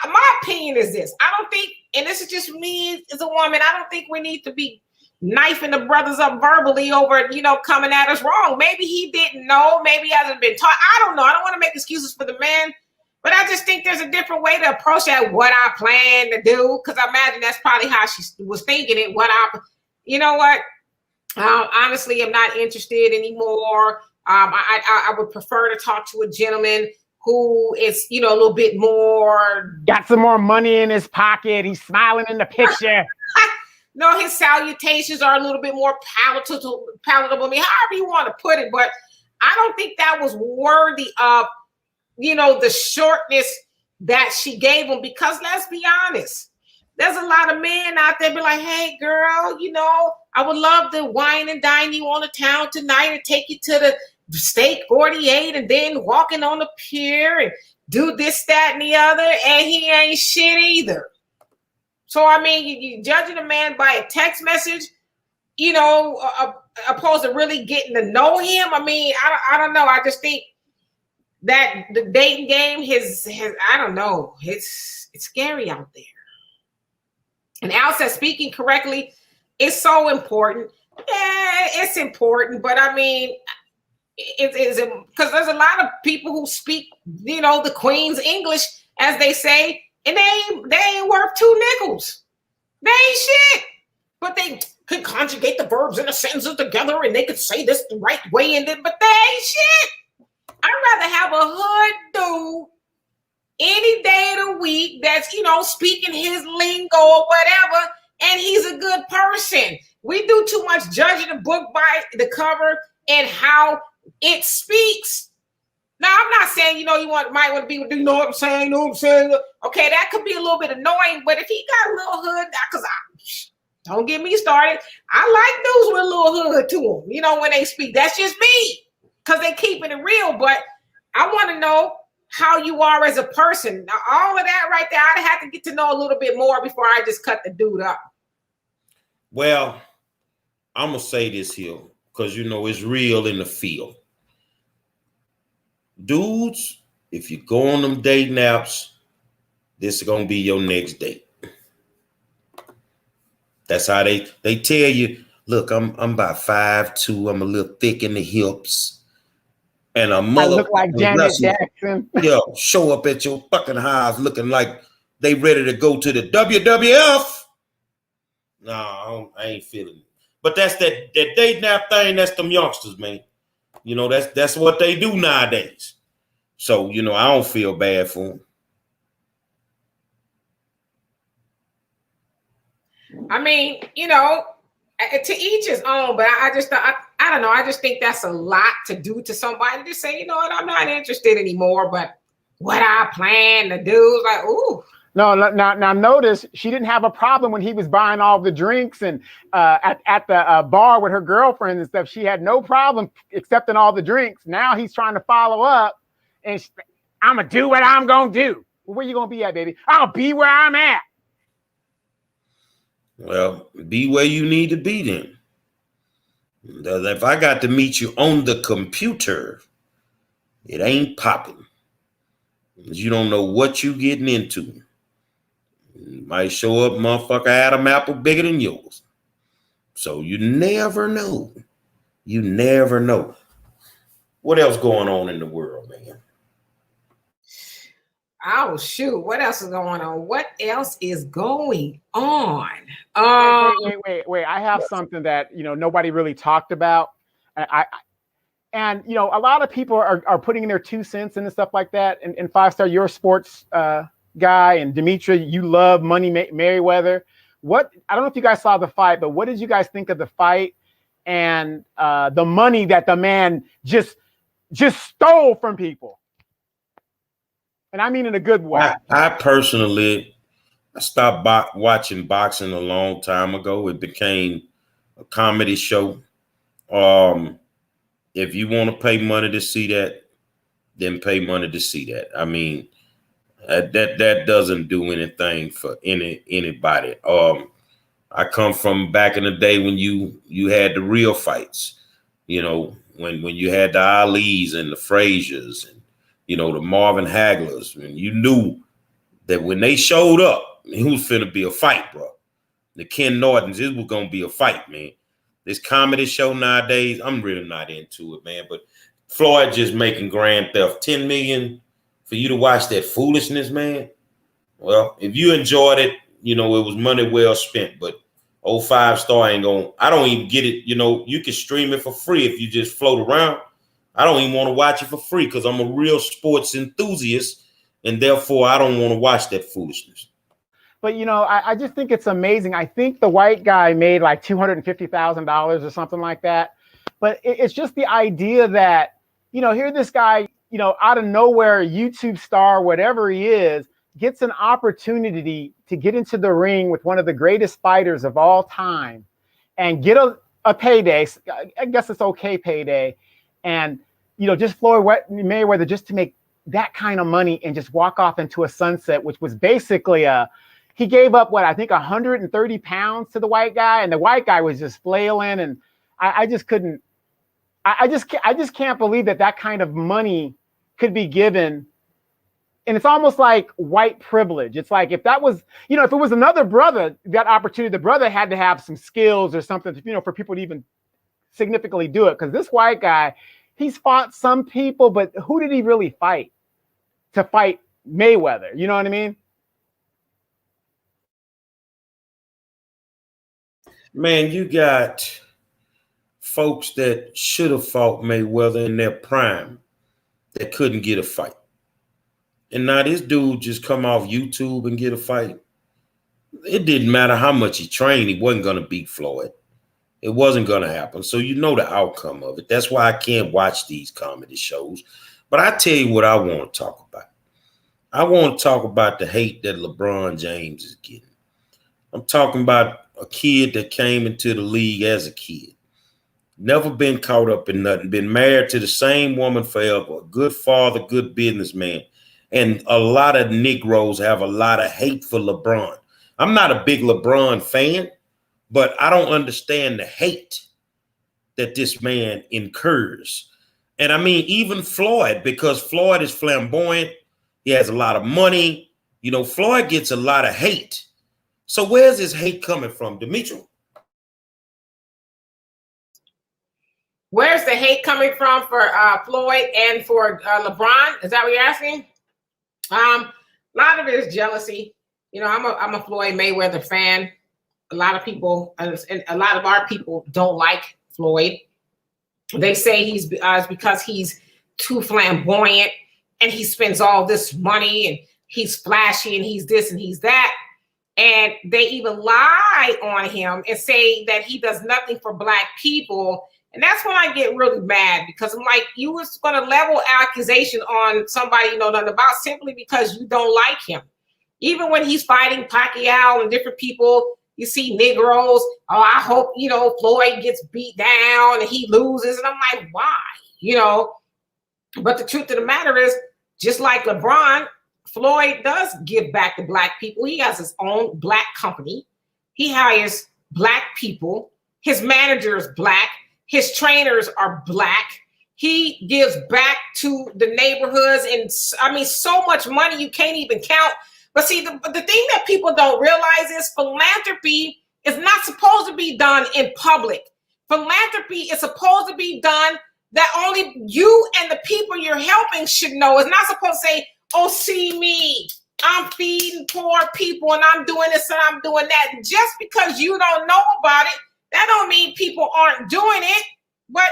C: my opinion is this. I don't think, and this is just me as a woman, I don't think we need to be knifing the brothers up verbally over, you know, coming at us wrong. Maybe he didn't know, maybe he hasn't been taught. I don't know. I don't want to make excuses for the man, but I just think there's a different way to approach that, what I plan to do, because I imagine that's probably how she was thinking it, you know what? Honestly, I'm not interested anymore. I would prefer to talk to a gentleman who is, you know, a little bit more.
B: Got some more money in his pocket. He's smiling in the picture.
C: No, his salutations are a little bit more palatable. I mean, however you want to put it, but I don't think that was worthy of, you know, the shortness that she gave him, because let's be honest, there's a lot of men out there be like, hey, girl, you know, I would love to wine and dine you on the town tonight and take you to the Steak 48 and then walking on the pier and do this, that, and the other. And he ain't shit either. So, I mean, you judging a man by a text message, you know, opposed to really getting to know him. I mean, I don't know. I just think that the dating game has I don't know. It's scary out there. And Al said, speaking correctly, it's so important. Yeah, it's important, but I mean, it is because there's a lot of people who speak, you know, the Queen's English, as they say, and they ain't worth two nickels. They ain't shit. But they could conjugate the verbs and the sentences together, and they could say this the right way, but they ain't shit. I'd rather have a hood dude any day of the week that's, you know, speaking his lingo or whatever, and he's a good person. We do too much judging a book by the cover and how it speaks. Now, I'm not saying, you know, might want to be with, you know what I'm saying? Okay, that could be a little bit annoying, but if he got a little hood, because don't get me started. I like dudes with a little hood to them, you know, when they speak. That's just me, because they keeping it real. But I want to know how you are as a person. Now, all of that right there, I'd have to get to know a little bit more before I just cut the dude up.
A: Well, I'm going to say this here, because, you know, it's real in the field. Dudes, if you go on them dating apps, this is going to be your next date. That's how they tell you, look, I'm about 5'2", I'm a little thick in the hips. And a mother,
B: I look like Janet Jackson.
A: Yo, show up at your fucking house looking like they ready to go to the WWF. No, I ain't feeling it. But that's that dating app thing. That's them youngsters, man. You know, that's what they do nowadays. So, you know, I don't feel bad for them.
C: I mean, you know, to each his own, but I don't know. I just think that's a lot to do to somebody to say, you know what, I'm not interested anymore, but what I plan to do is like, ooh.
B: No, now notice she didn't have a problem when he was buying all the drinks and at the bar with her girlfriend and stuff. She had no problem accepting all the drinks. Now he's trying to follow up, and I'm going to do what I'm going to do. Well, where you going to be at, baby? I'll be where I'm at.
A: Well, be where you need to be then. If I got to meet you on the computer, it ain't popping. You don't know what you getting into. You might show up, motherfucker, Adam apple bigger than yours. So you never know. You never know. What else going on in the world, man?
C: Oh shoot! What else is going on? What else is going on?
B: Wait. I have something that nobody really talked about. And a lot of people are putting in their 2 cents and stuff like that. And Five Star, you're a sports guy, and Demetra, you love Money Mayweather. I don't know if you guys saw the fight, but what did you guys think of the fight and the money that the man just stole from people? And I mean in a good way.
A: I personally, I stopped watching boxing a long time ago. It became a comedy show. If you want to pay money to see that, then pay money to see that. I mean, that doesn't do anything for anybody. I come from back in the day when you had the real fights, when you had the Alis and the Fraziers and the Marvin Haglers, and you knew that when they showed up, it was finna be a fight, bro. The Ken Nortons, it was gonna be a fight, man. This comedy show nowadays, I'm really not into it, man. But Floyd just making Grand Theft $10 million for you to watch that foolishness, man. Well, if you enjoyed it, it was money well spent. But 05 Star ain't gonna. I don't even get it. You can stream it for free if you just float around. I don't even want to watch it for free because I'm a real sports enthusiast, and therefore I don't want to watch that foolishness.
B: But I just think it's amazing. I think the white guy made like $250,000 or something like that. But it's just the idea that here this guy, out of nowhere, YouTube star, whatever he is, gets an opportunity to get into the ring with one of the greatest fighters of all time and get a payday. I guess it's okay payday. And, just Floyd Mayweather just to make that kind of money and just walk off into a sunset, which was basically he gave up, I think 130 pounds to the white guy, and the white guy was just flailing. And I just couldn't, I just can't believe that kind of money could be given. And it's almost like white privilege. It's like if that was, if it was another brother, that opportunity, the brother had to have some skills or something, for people to even significantly do it. Because this white guy, he's fought some people, but who did he really fight to fight Mayweather? You know what I mean?
A: Man, you got folks that should have fought Mayweather in their prime that couldn't get a fight. And now this dude just come off YouTube and get a fight. It didn't matter how much he trained, he wasn't going to beat Floyd. It wasn't going to happen. So the outcome of it. That's why I can't watch these comedy shows. But I tell you what I want to talk about. I want to talk about the hate that LeBron James is getting. I'm talking about a kid that came into the league as a kid. Never been caught up in nothing. Been married to the same woman forever. A good father, good businessman. And a lot of Negroes have a lot of hate for LeBron. I'm not a big LeBron fan, but I don't understand the hate that this man incurs. And I mean, even Floyd, because Floyd is flamboyant. He has a lot of money. Floyd gets a lot of hate. So where's this hate coming from, Demetra?
C: Where's the hate coming from for Floyd and for LeBron? Is that what you're asking? A lot of it is jealousy. I'm a Floyd Mayweather fan. A lot of people, and a lot of our people don't like Floyd. They say it's because he's too flamboyant and he spends all this money and he's flashy and he's this and he's that. And they even lie on him and say that he does nothing for Black people. And that's when I get really mad, because I'm like, you was going to level accusation on somebody you know nothing about simply because you don't like him. Even when he's fighting Pacquiao and different people, you see Negroes. Oh, I hope, Floyd gets beat down and he loses. And I'm like, why? But the truth of the matter is, just like LeBron, Floyd does give back to Black people. He has his own Black company. He hires Black people. His manager is Black. His trainers are Black. He gives back to the neighborhoods, and I mean, so much money you can't even count. But see, the thing that people don't realize is philanthropy is not supposed to be done in public. Philanthropy is supposed to be done that only you and the people you're helping should know. It's not supposed to say, oh, see me, I'm feeding poor people and I'm doing this and I'm doing that. Just because you don't know about it, that don't mean people aren't doing it. But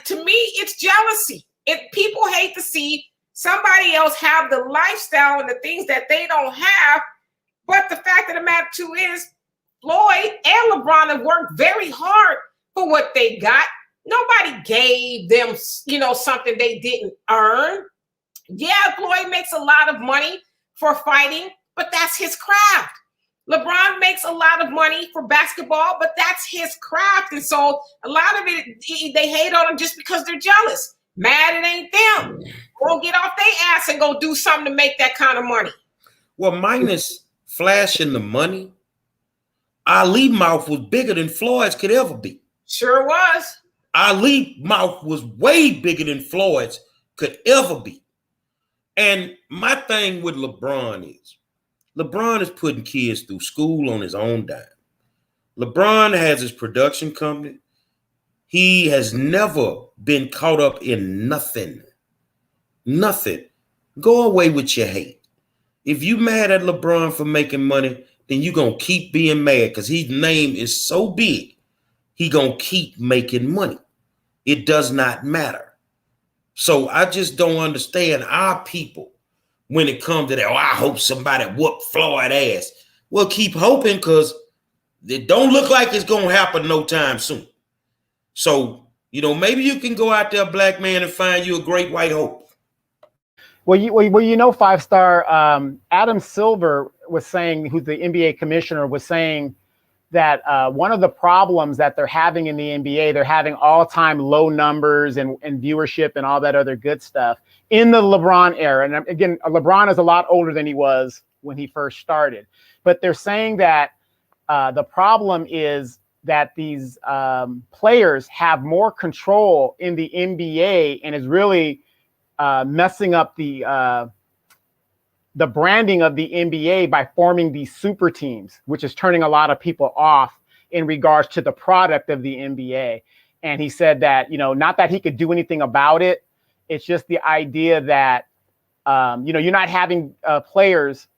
C: to me, it's jealousy. People hate to see somebody else have the lifestyle and the things that they don't have. But the fact of the matter too is Floyd and LeBron have worked very hard for what they got. Nobody gave them, something they didn't earn. Yeah, Floyd makes a lot of money for fighting, but that's his craft. LeBron makes a lot of money for basketball, but that's his craft. And so a lot of it, they hate on him just because they're jealous. Mad it ain't them. Go get off their ass and go do something to make that kind of money.
A: Well, minus flashing the money, Ali mouth was bigger than Floyd's could ever be.
C: Sure was.
A: Ali mouth was way bigger than Floyd's could ever be. And my thing with LeBron is putting kids through school on his own dime. LeBron has his production company. He has never been caught up in nothing. Nothing. Go away with your hate. If you mad at LeBron for making money, then you're going to keep being mad because his name is so big. He going to keep making money. It does not matter. So I just don't understand our people when it comes to that. Oh, I hope somebody whoop Floyd ass. Well, keep hoping because it don't look like it's going to happen no time soon. So, maybe you can go out there, black man, and find you a great white hope.
B: Well, five-star Adam Silver was saying, who's the NBA commissioner, was saying that one of the problems that they're having in the NBA, they're having all-time low numbers and viewership and all that other good stuff in the LeBron era. And again, LeBron is a lot older than he was when he first started. But they're saying that the problem is that these players have more control in the NBA and is really messing up the branding of the NBA by forming these super teams, which is turning a lot of people off in regards to the product of the NBA. And he said that, not that he could do anything about it. It's just the idea that, you're not having players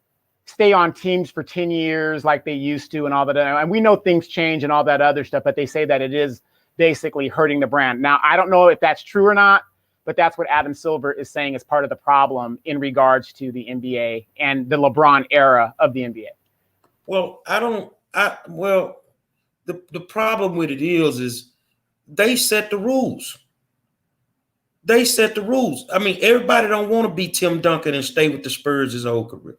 B: stay on teams for 10 years like they used to and all that. And we know things change and all that other stuff, but they say that it is basically hurting the brand. Now, I don't know if that's true or not, but that's what Adam Silver is saying is part of the problem in regards to the NBA and the LeBron era of the NBA.
A: Well, the problem with it is they set the rules. They set the rules. I mean, everybody don't want to be Tim Duncan and stay with the Spurs his whole career.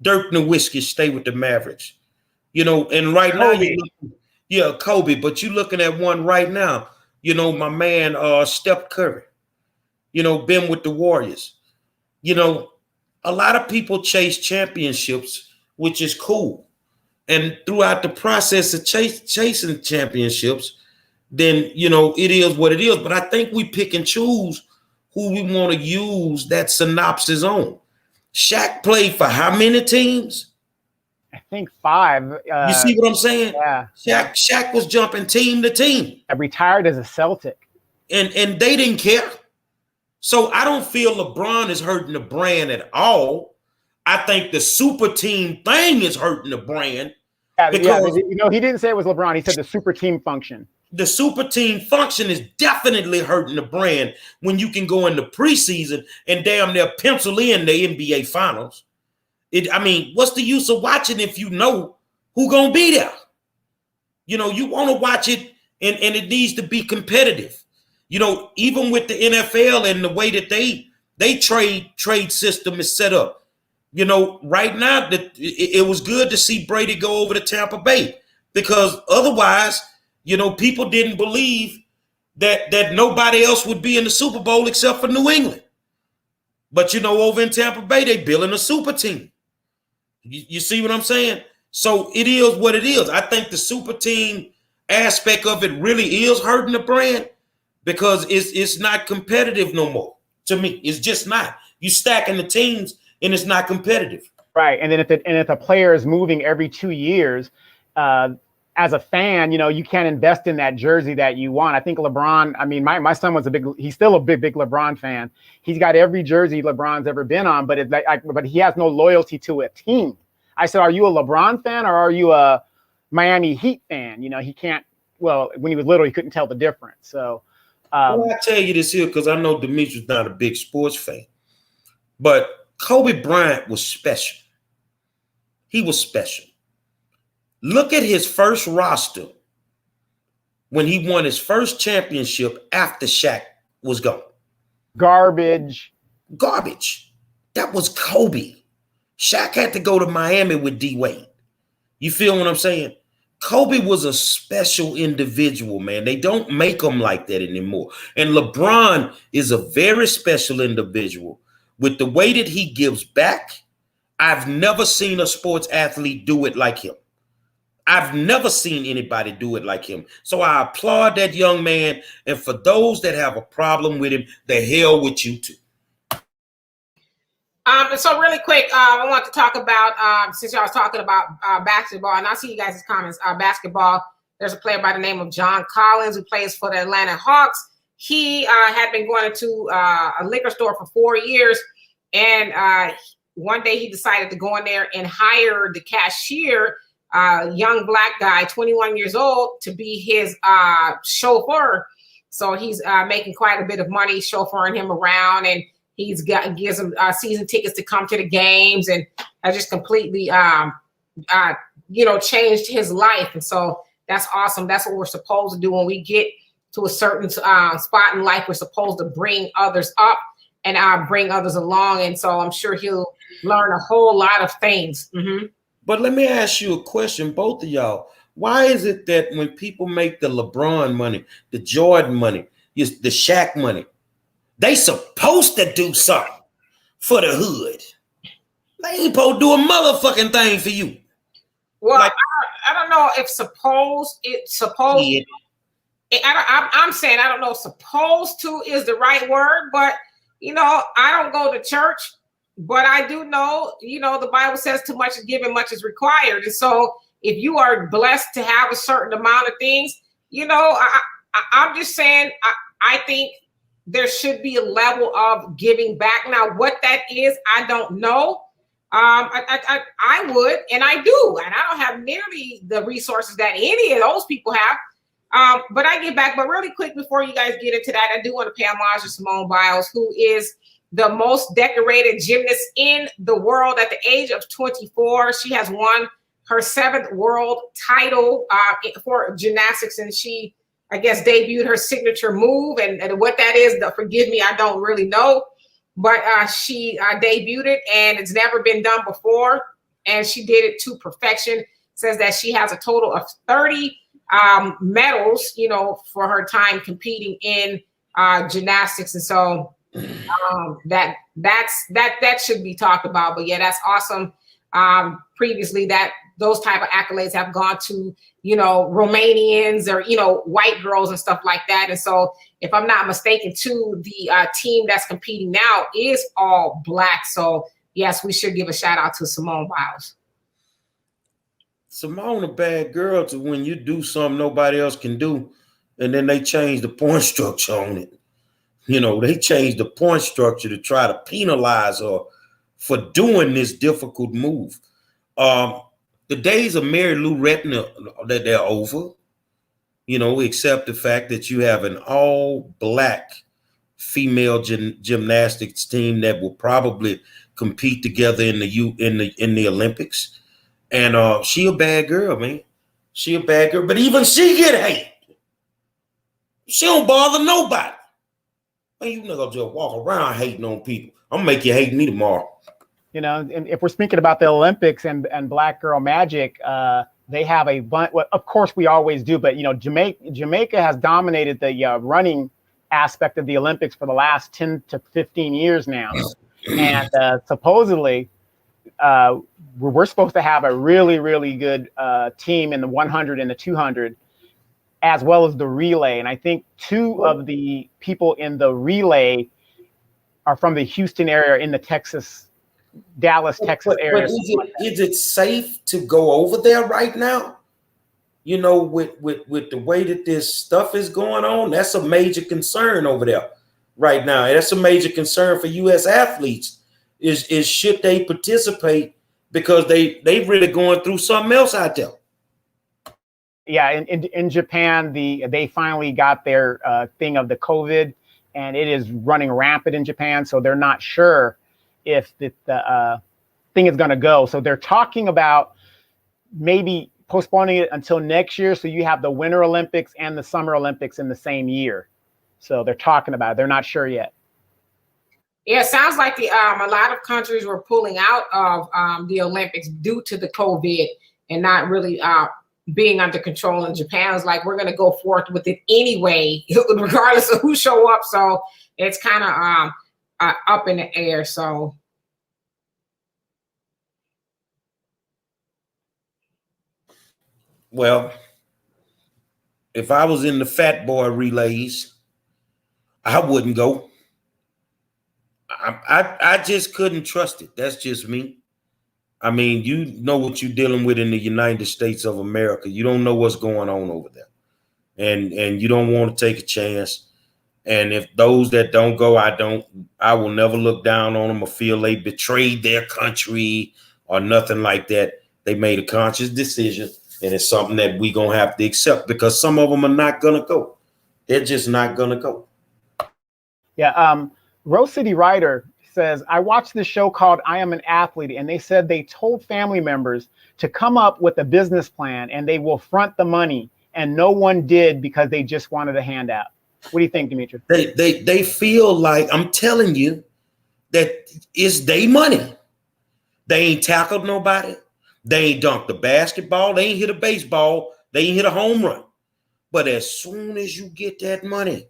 A: Dirk Nowitzki stay with the Mavericks. And right
B: Kobe.
A: now, Kobe, but you're looking at one right now, my man, Steph Curry, been with the Warriors. A lot of people chase championships, which is cool. And throughout the process of chasing championships, then, it is what it is. But I think we pick and choose who we want to use that synopsis on. Shaq played for how many teams?
B: I think 5.
A: You see what I'm saying?
B: Yeah.
A: Shaq was jumping team to team.
B: I retired as a Celtic.
A: And they didn't care. So I don't feel LeBron is hurting the brand at all. I think the super team thing is hurting the brand.
B: Because he didn't say it was LeBron. He said the super team function.
A: The super team function is definitely hurting the brand when you can go in the preseason and damn near pencil in the NBA finals. What's the use of watching if you know who gonna be there? You want to watch it and it needs to be competitive. Even with the NFL and the way that they trade system is set up. Right now it was good to see Brady go over to Tampa Bay because otherwise, people didn't believe that nobody else would be in the Super Bowl except for New England. But over in Tampa Bay, they building a super team. You see what I'm saying? So it is what it is. I think the super team aspect of it really is hurting the brand because it's not competitive no more. To me, it's just not. You stacking the teams and it's not competitive.
B: Right. And then if the player is moving every 2 years, as a fan, you can't invest in that jersey that you want. I think LeBron, I mean, my son was he's still a big LeBron fan. He's got every jersey LeBron's ever been on, but but he has no loyalty to a team. I said, are you a LeBron fan or are you a Miami Heat fan? He can't, well, when he was little, he couldn't tell the difference. So,
A: well, I tell you this here because I know Demetrius not a big sports fan, but Kobe Bryant was special. He was special. Look at his first roster when he won his first championship after Shaq was gone.
B: Garbage.
A: That was Kobe. Shaq had to go to Miami with D Wade. You feel what I'm saying? Kobe was a special individual, man. They don't make them like that anymore. And LeBron is a very special individual. With the way that he gives back, I've never seen a sports athlete do it like him. I've never seen anybody do it like him. So I applaud that young man. And for those that have a problem with him, the hell with you too.
C: So really quick, I want to talk about, since y'all was talking about basketball, and I see you guys' comments, basketball, there's a player by the name of John Collins who plays for the Atlanta Hawks. He had been going to a liquor store for 4 years, and one day he decided to go in there and hire the cashier, young black guy, 21 years old, to be his chauffeur. So he's making quite a bit of money chauffeuring him around, and gives him season tickets to come to the games, and has just completely, changed his life. And so that's awesome. That's what we're supposed to do when we get to a certain spot in life. We're supposed to bring others up and bring others along. And so I'm sure he'll learn a whole lot of things. Mm-hmm.
A: But let me ask you a question, both of y'all. Why is it that when people make the LeBron money, the Jordan money, the Shaq money, they supposed to do something for the hood? They ain't supposed to do a motherfucking thing for you.
C: Well, I don't know if yeah. I'm saying I don't know if supposed to is the right word, but I don't go to church, but I do know, the Bible says too much is given, much is required. And so if you are blessed to have a certain amount of things, I'm just saying, I think there should be a level of giving back. Now, what that is, I don't know. I would, and I do, and I don't have nearly the resources that any of those people have. But I give back. But really quick, before you guys get into that, I do want to pay homage to Simone Biles, who is the most decorated gymnast in the world at the age of 24. She has won her 7th world title for gymnastics, and she, I guess, debuted her signature move, and what that is, forgive me, I don't really know, but she debuted it, and it's never been done before, and she did it to perfection. Says that she has a total of 30 medals, for her time competing in gymnastics, and so that should be talked about. But yeah, that's awesome. Previously, those type of accolades have gone to, Romanians or, white girls and stuff like that. And so if I'm not mistaken too, the team that's competing now is all black. So yes, we should give a shout out to Simone Biles.
A: Simone a bad girl to when you do something nobody else can do, and then they change the point structure on it. They changed the point structure to try to penalize her for doing this difficult move. The days of Mary Lou Retton, they're over, except the fact that you have an all-black female gymnastics team that will probably compete together in the Olympics. And she a bad girl, man. She a bad girl, but even she get hate. She don't bother nobody. Man, you never just walk around hating on people. I'm gonna make you hate me tomorrow.
B: And if we're speaking about the Olympics and Black Girl Magic, they have a bunch. Well, of course, we always do, but Jamaica has dominated the running aspect of the Olympics for the last 10 to 15 years now, and supposedly we're supposed to have a really, really good team in the 100 and the 200, as well as the relay. And I think two of the people in the relay are from the Houston area, in the Dallas, Texas area.
A: Is it safe to go over there right now? You know, with the way that this stuff is going on, that's a major concern over there right now. And that's a major concern for U.S. athletes is should they participate, because they really going through something else out there.
B: Yeah, in Japan, they finally got their thing of the COVID, and it is running rampant in Japan. So they're not sure if the thing is going to go. So they're talking about maybe postponing it until next year. So you have the Winter Olympics and the Summer Olympics in the same year. So they're talking about it. They're not sure yet.
C: Yeah, it sounds like a lot of countries were pulling out of the Olympics due to the COVID and not really being under control. And Japan was like, we're going to go forth with it anyway, regardless of who show up. So it's kind of up in the air. So.
A: Well, if I was in the fat boy relays, I wouldn't go. I just couldn't trust it. That's just me. I mean, you know what you're dealing with in the United States of America. You don't know what's going on over there. And you don't want to take a chance. And if those that don't go, I will never look down on them or feel they betrayed their country or nothing like that. They made a conscious decision, and it's something that we're going to have to accept, because some of them are not going to go. They're just not going to go.
B: Yeah. Rose City Writer says, I watched this show called I Am an Athlete, and they said they told family members to come up with a business plan and they will front the money, and no one did because they just wanted a handout. What do you think, Demetri?
A: They feel like, I'm telling you, that it's their money. They ain't tackled nobody. They ain't dunked the basketball. They ain't hit a baseball. They ain't hit a home run. But as soon as you get that money,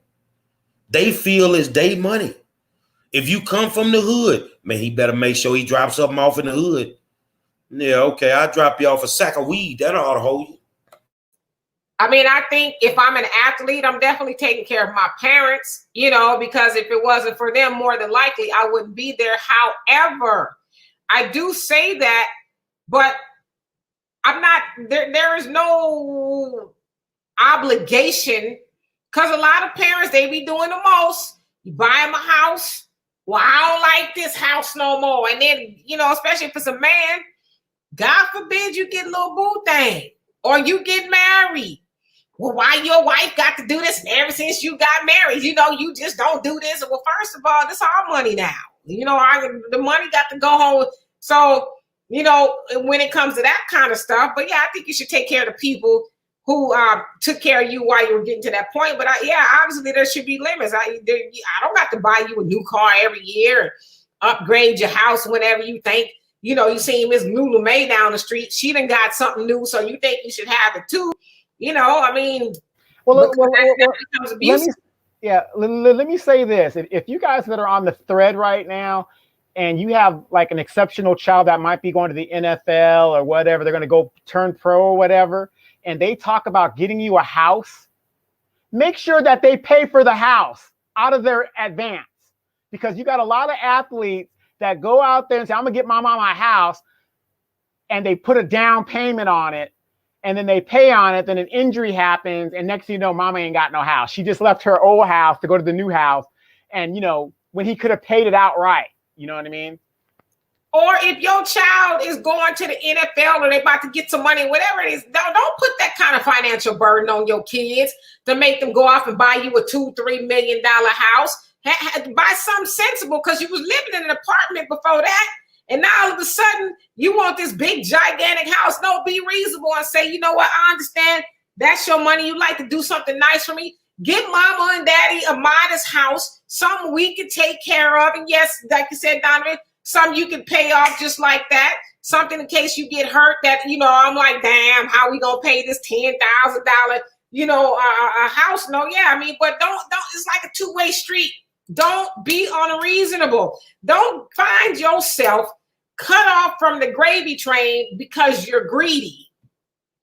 A: they feel it's their money. If you come from the hood, man, he better make sure he drops something off in the hood. Yeah, okay, I'll drop you off a sack of weed. That ought to hold you.
C: I mean, I think if I'm an athlete, I'm definitely taking care of my parents, you know, because if it wasn't for them, more than likely, I wouldn't be there. However, I do say that, but I'm not, there is no obligation, because a lot of parents, they be doing the most. You buy them a house. Well, I don't like this house no more. And then, you know, especially if it's a man, God forbid you get a little boo thing or you get married. Well, why your wife got to do this? And ever since you got married, you know, you just don't do this. Well, first of all, this is our money now. You know, the money got to go home. So, you know, when it comes to that kind of stuff, but yeah, I think you should take care of the people who took care of you while you were getting to that point. But obviously there should be limits. I don't have to buy you a new car every year and upgrade your house whenever you think, you know, you see Miss Lulu May down the street. She done got something new, so you think you should have it too. You know, I mean,
B: that becomes abusive. Let me say this. If you guys that are on the thread right now, and you have like an exceptional child that might be going to the NFL or whatever, they're going to go turn pro or whatever, and they talk about getting you a house, make sure that they pay for the house out of their advance, because you got a lot of athletes that go out there and say, I'm gonna get my mom a house, and they put a down payment on it, and then they pay on it, then an injury happens, and next thing you know, mama ain't got no house. She just left her old house to go to the new house, and you know, when he could have paid it outright, you know what I mean?
C: Or if your child is going to the NFL or they're about to get some money, whatever it is, don't put that kind of financial burden on your kids to make them go off and buy you a $2-3 million house. Buy something sensible, because you was living in an apartment before that. And now all of a sudden you want this big, gigantic house. No, be reasonable and say, you know what? I understand that's your money. You like to do something nice for me. Give mama and daddy a modest house, something we can take care of. And yes, like you said, Donovan, some you can pay off just like that. Something in case you get hurt that, you know, I'm like, damn, how we gonna pay this $10,000, you know, a house? No, yeah, I mean, but don't, it's like a two-way street. Don't be unreasonable. Don't find yourself cut off from the gravy train because you're greedy.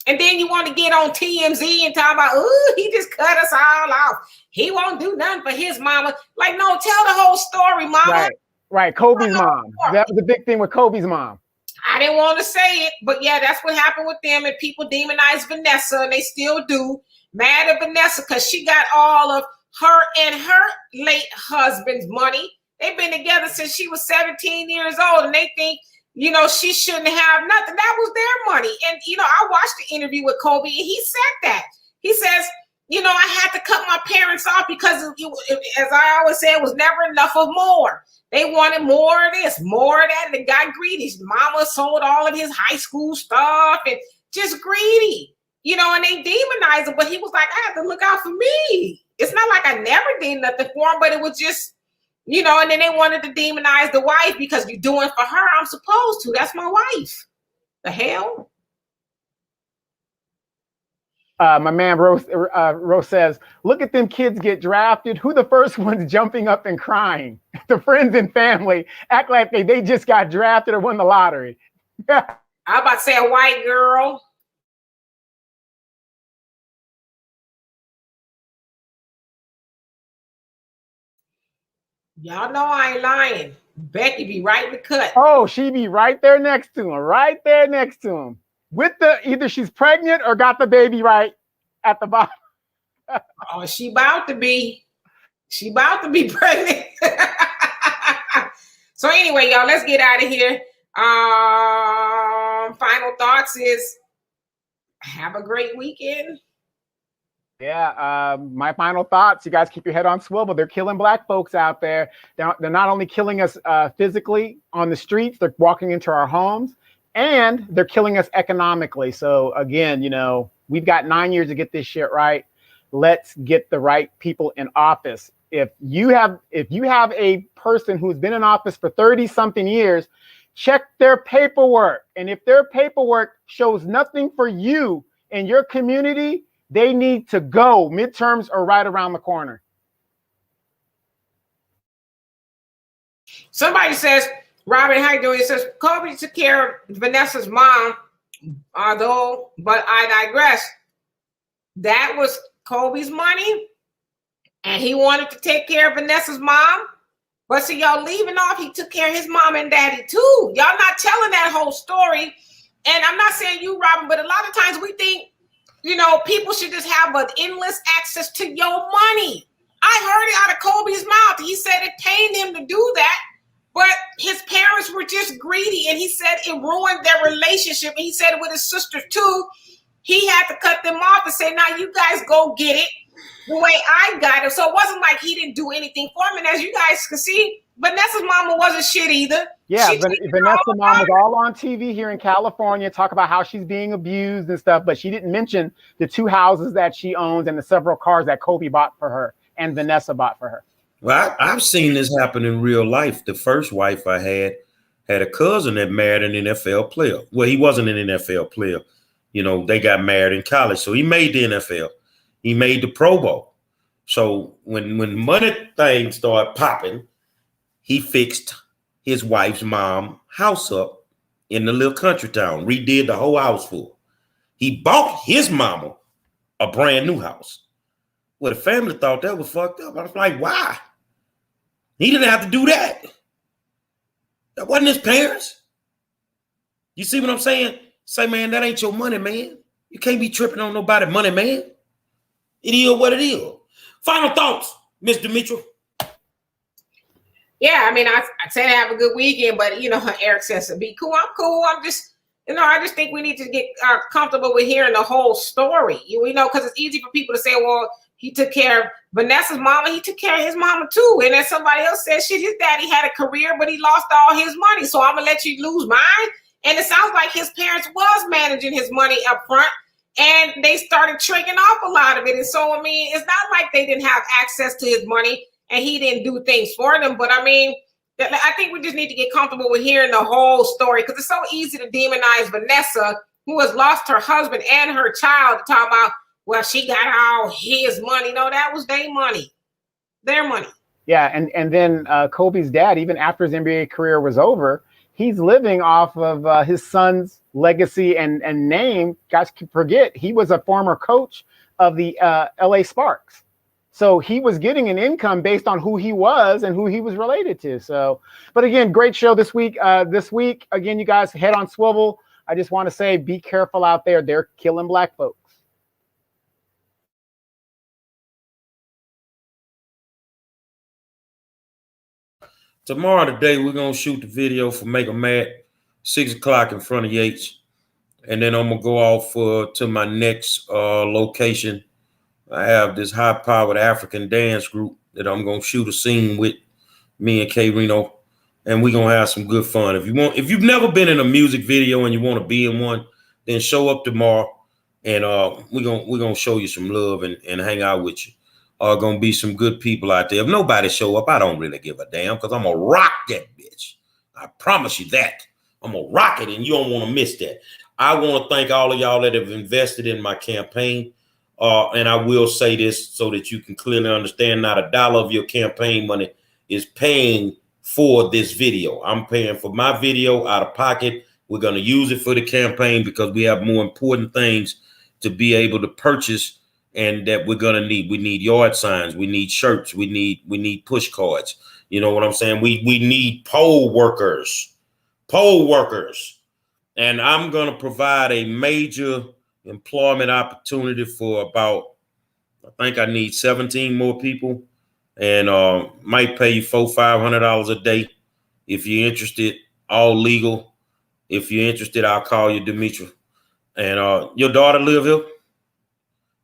C: And then you want to get on TMZ and talk about, oh, he just cut us all off. He won't do nothing for his mama. Like, no, tell the whole story, mama.
B: Right. Kobe's mom. That was the big thing with Kobe's mom.
C: I didn't want to say it, but yeah, that's what happened with them. And people demonize Vanessa, and they still do. Mad at Vanessa because she got all of her and her late husband's money. They've been together since she was 17 years old, and they think, you know, she shouldn't have nothing. That was their money. And, you know, I watched the interview with Kobe, and he said that. He says, you know, I had to cut my parents off because, as I always say, it was never enough of more. They wanted more of this, more of that, and they got greedy. His mama sold all of his high school stuff and just greedy, you know, and they demonized him. But he was like, I have to look out for me. It's not like I never did nothing for him, but it was just, you know, and then they wanted to demonize the wife because you're doing for her. I'm supposed to. That's my wife. The hell?
B: My man Rose says, look at them kids get drafted. Who the first ones jumping up and crying? The friends and family act like they just got drafted or won the lottery.
C: I'm about to say a white girl. Y'all know I ain't lying. Becky be right in the cut.
B: Oh, she be right there next to him. Right there next to him. With either she's pregnant or got the baby right at the bottom.
C: Oh, she about to be. She about to be pregnant. So anyway, y'all, let's get out of here. Final thoughts is have a great weekend.
B: Yeah, my final thoughts, you guys keep your head on swivel. They're killing Black folks out there. They're not only killing us physically on the streets, they're walking into our homes, and they're killing us economically. So again, you know, we've got 9 years to get this shit right. Let's get the right people in office. If you have a person who's been in office for 30 something years, check their paperwork. And if their paperwork shows nothing for you in your community, they need to go. Midterms are right around the corner.
C: Somebody says, Robin, how you doing? It says, Kobe took care of Vanessa's mom, but I digress. That was Kobe's money, and he wanted to take care of Vanessa's mom. But see, y'all leaving off, he took care of his mom and daddy too. Y'all not telling that whole story. And I'm not saying you, Robin, but a lot of times we think, you know, people should just have an endless access to your money. I heard it out of Kobe's mouth. He said it pained him to do that, but his parents were just greedy, and he said it ruined their relationship. And he said it with his sister too. He had to cut them off and say, now you guys go get it the way I got it. So it wasn't like he didn't do anything for him. And as you guys can see, Vanessa's mama wasn't shit either.
B: Yeah, Vanessa's mom was all on TV here in California, talk about how she's being abused and stuff, but she didn't mention the 2 houses that she owns and the several cars that Kobe bought for her and Vanessa bought for her.
A: Well, I've seen this happen in real life. The first wife I had a cousin that married an NFL player. Well, he wasn't an NFL player. You know, they got married in college, so he made the NFL. He made the Pro Bowl. So when money things started popping, he fixed his wife's mom house up in the little country town, redid the whole house for her. He bought his mama a brand new house. Well, the family thought that was fucked up. I was like, why? He didn't have to do that. That wasn't his parents. You see what I'm saying? Say, man, that ain't your money, man. You can't be tripping on nobody's money, man. It is what it is. Final thoughts, Mr. Mitchell.
C: Yeah, I mean, I said have a good weekend, but, you know, Eric says, be cool. I'm cool. I'm just, you know, I just think we need to get comfortable with hearing the whole story. You know, because it's easy for people to say, well, he took care of Vanessa's mama. He took care of his mama, too. And then somebody else said, shit, his daddy had a career, but he lost all his money. So I'm going to let you lose mine. And it sounds like his parents was managing his money up front, and they started tricking off a lot of it. And so, I mean, it's not like they didn't have access to his money and he didn't do things for them. But I mean, I think we just need to get comfortable with hearing the whole story, because it's so easy to demonize Vanessa, who has lost her husband and her child, to talk about, well, she got all his money. No, that was their money. Their money.
B: Yeah, and then Kobe's dad, even after his NBA career was over, he's living off of his son's legacy and name. Guys can forget he was a former coach of the LA Sparks. So he was getting an income based on who he was and who he was related to. So, but again, great show this week. Again, you guys, head on swivel. I just want to say, be careful out there. They're killing black folks.
A: Tomorrow today, we're going to shoot the video for Make 'em Mad, 6 o'clock in front of Yates. And then I'm going to go off to my next location. I have this high-powered African dance group that I'm going to shoot a scene with, me and K Reno. And we're going to have some good fun. If you've never been in a music video and you want to be in one, then show up tomorrow. And we're gonna show you some love and hang out with you. Gonna be some good people out there. If nobody show up, I don't really give a damn, because I'm gonna rock that bitch. I promise you that. I'm gonna rock it, and you don't want to miss that. I want to thank all of y'all that have invested in my campaign. And I will say this so that you can clearly understand, not a dollar of your campaign money is paying for this video. I'm paying for my video out of pocket. We're going to use it for the campaign because we have more important things to be able to purchase and that we're going to need. We need yard signs. We need shirts. We need push cards. You know what I'm saying? We need poll workers. And I'm going to provide a major employment opportunity for about, I think I need 17 more people, and might pay you $400-500 a day. If you're interested, all legal. If you're interested, I'll call you, Demetra. And your daughter live here?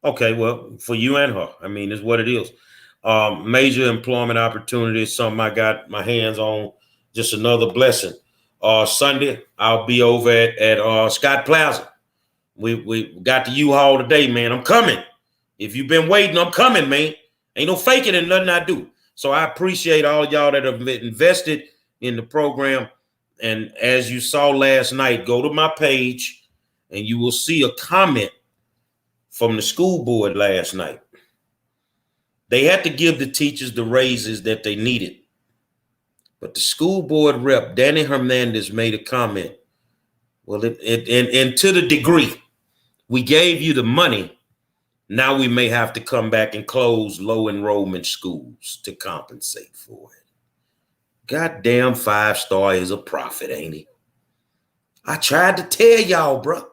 A: Okay, well, for you and her, I mean, it's what it is. Major employment opportunity is something I got my hands on. Just another blessing. Sunday, I'll be over at Scott Plaza. We got the U-Haul today, man. I'm coming. If you've been waiting, I'm coming, man. Ain't no faking in nothing I do. So I appreciate all y'all that have invested in the program. And as you saw last night, go to my page and you will see a comment from the school board last night. They had to give the teachers the raises that they needed. But the school board rep, Danny Hernandez, made a comment. Well, and to the degree we gave you the money, now we may have to come back and close low enrollment schools to compensate for it. Goddamn 5-star is a prophet, ain't he? I tried to tell y'all, bro.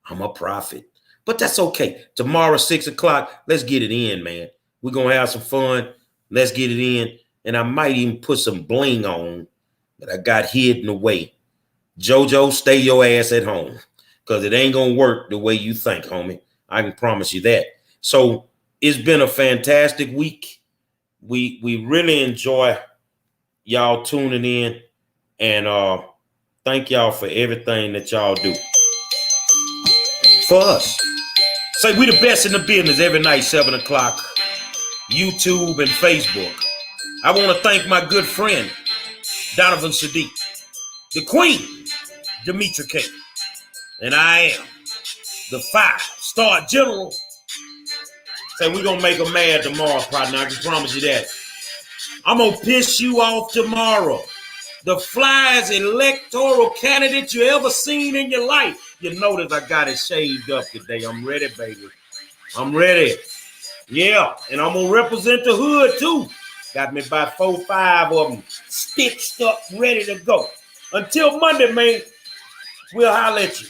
A: I'm a prophet. But that's okay. Tomorrow, 6 o'clock, let's get it in, man. We're going to have some fun. Let's get it in. And I might even put some bling on that I got hidden away. JoJo, stay your ass at home, because it ain't going to work the way you think, homie. I can promise you that. So it's been a fantastic week. We really enjoy y'all tuning in, and thank y'all for everything that y'all do for us. Say we the best in the business every night, 7 o'clock, YouTube and Facebook. I want to thank my good friend, Donovan Sadiq, the Queen, Demetra K, and I am the 5-star general. Say we're going to make them mad tomorrow, partner. I can promise you that. I'm going to piss you off tomorrow. The flyest electoral candidate you ever seen in your life. You notice I got it shaved up today. I'm ready, baby. I'm ready. Yeah, and I'm going to represent the hood, too. Got me about 4-5 of them stitched up, ready to go. Until Monday, man, we'll holler at you.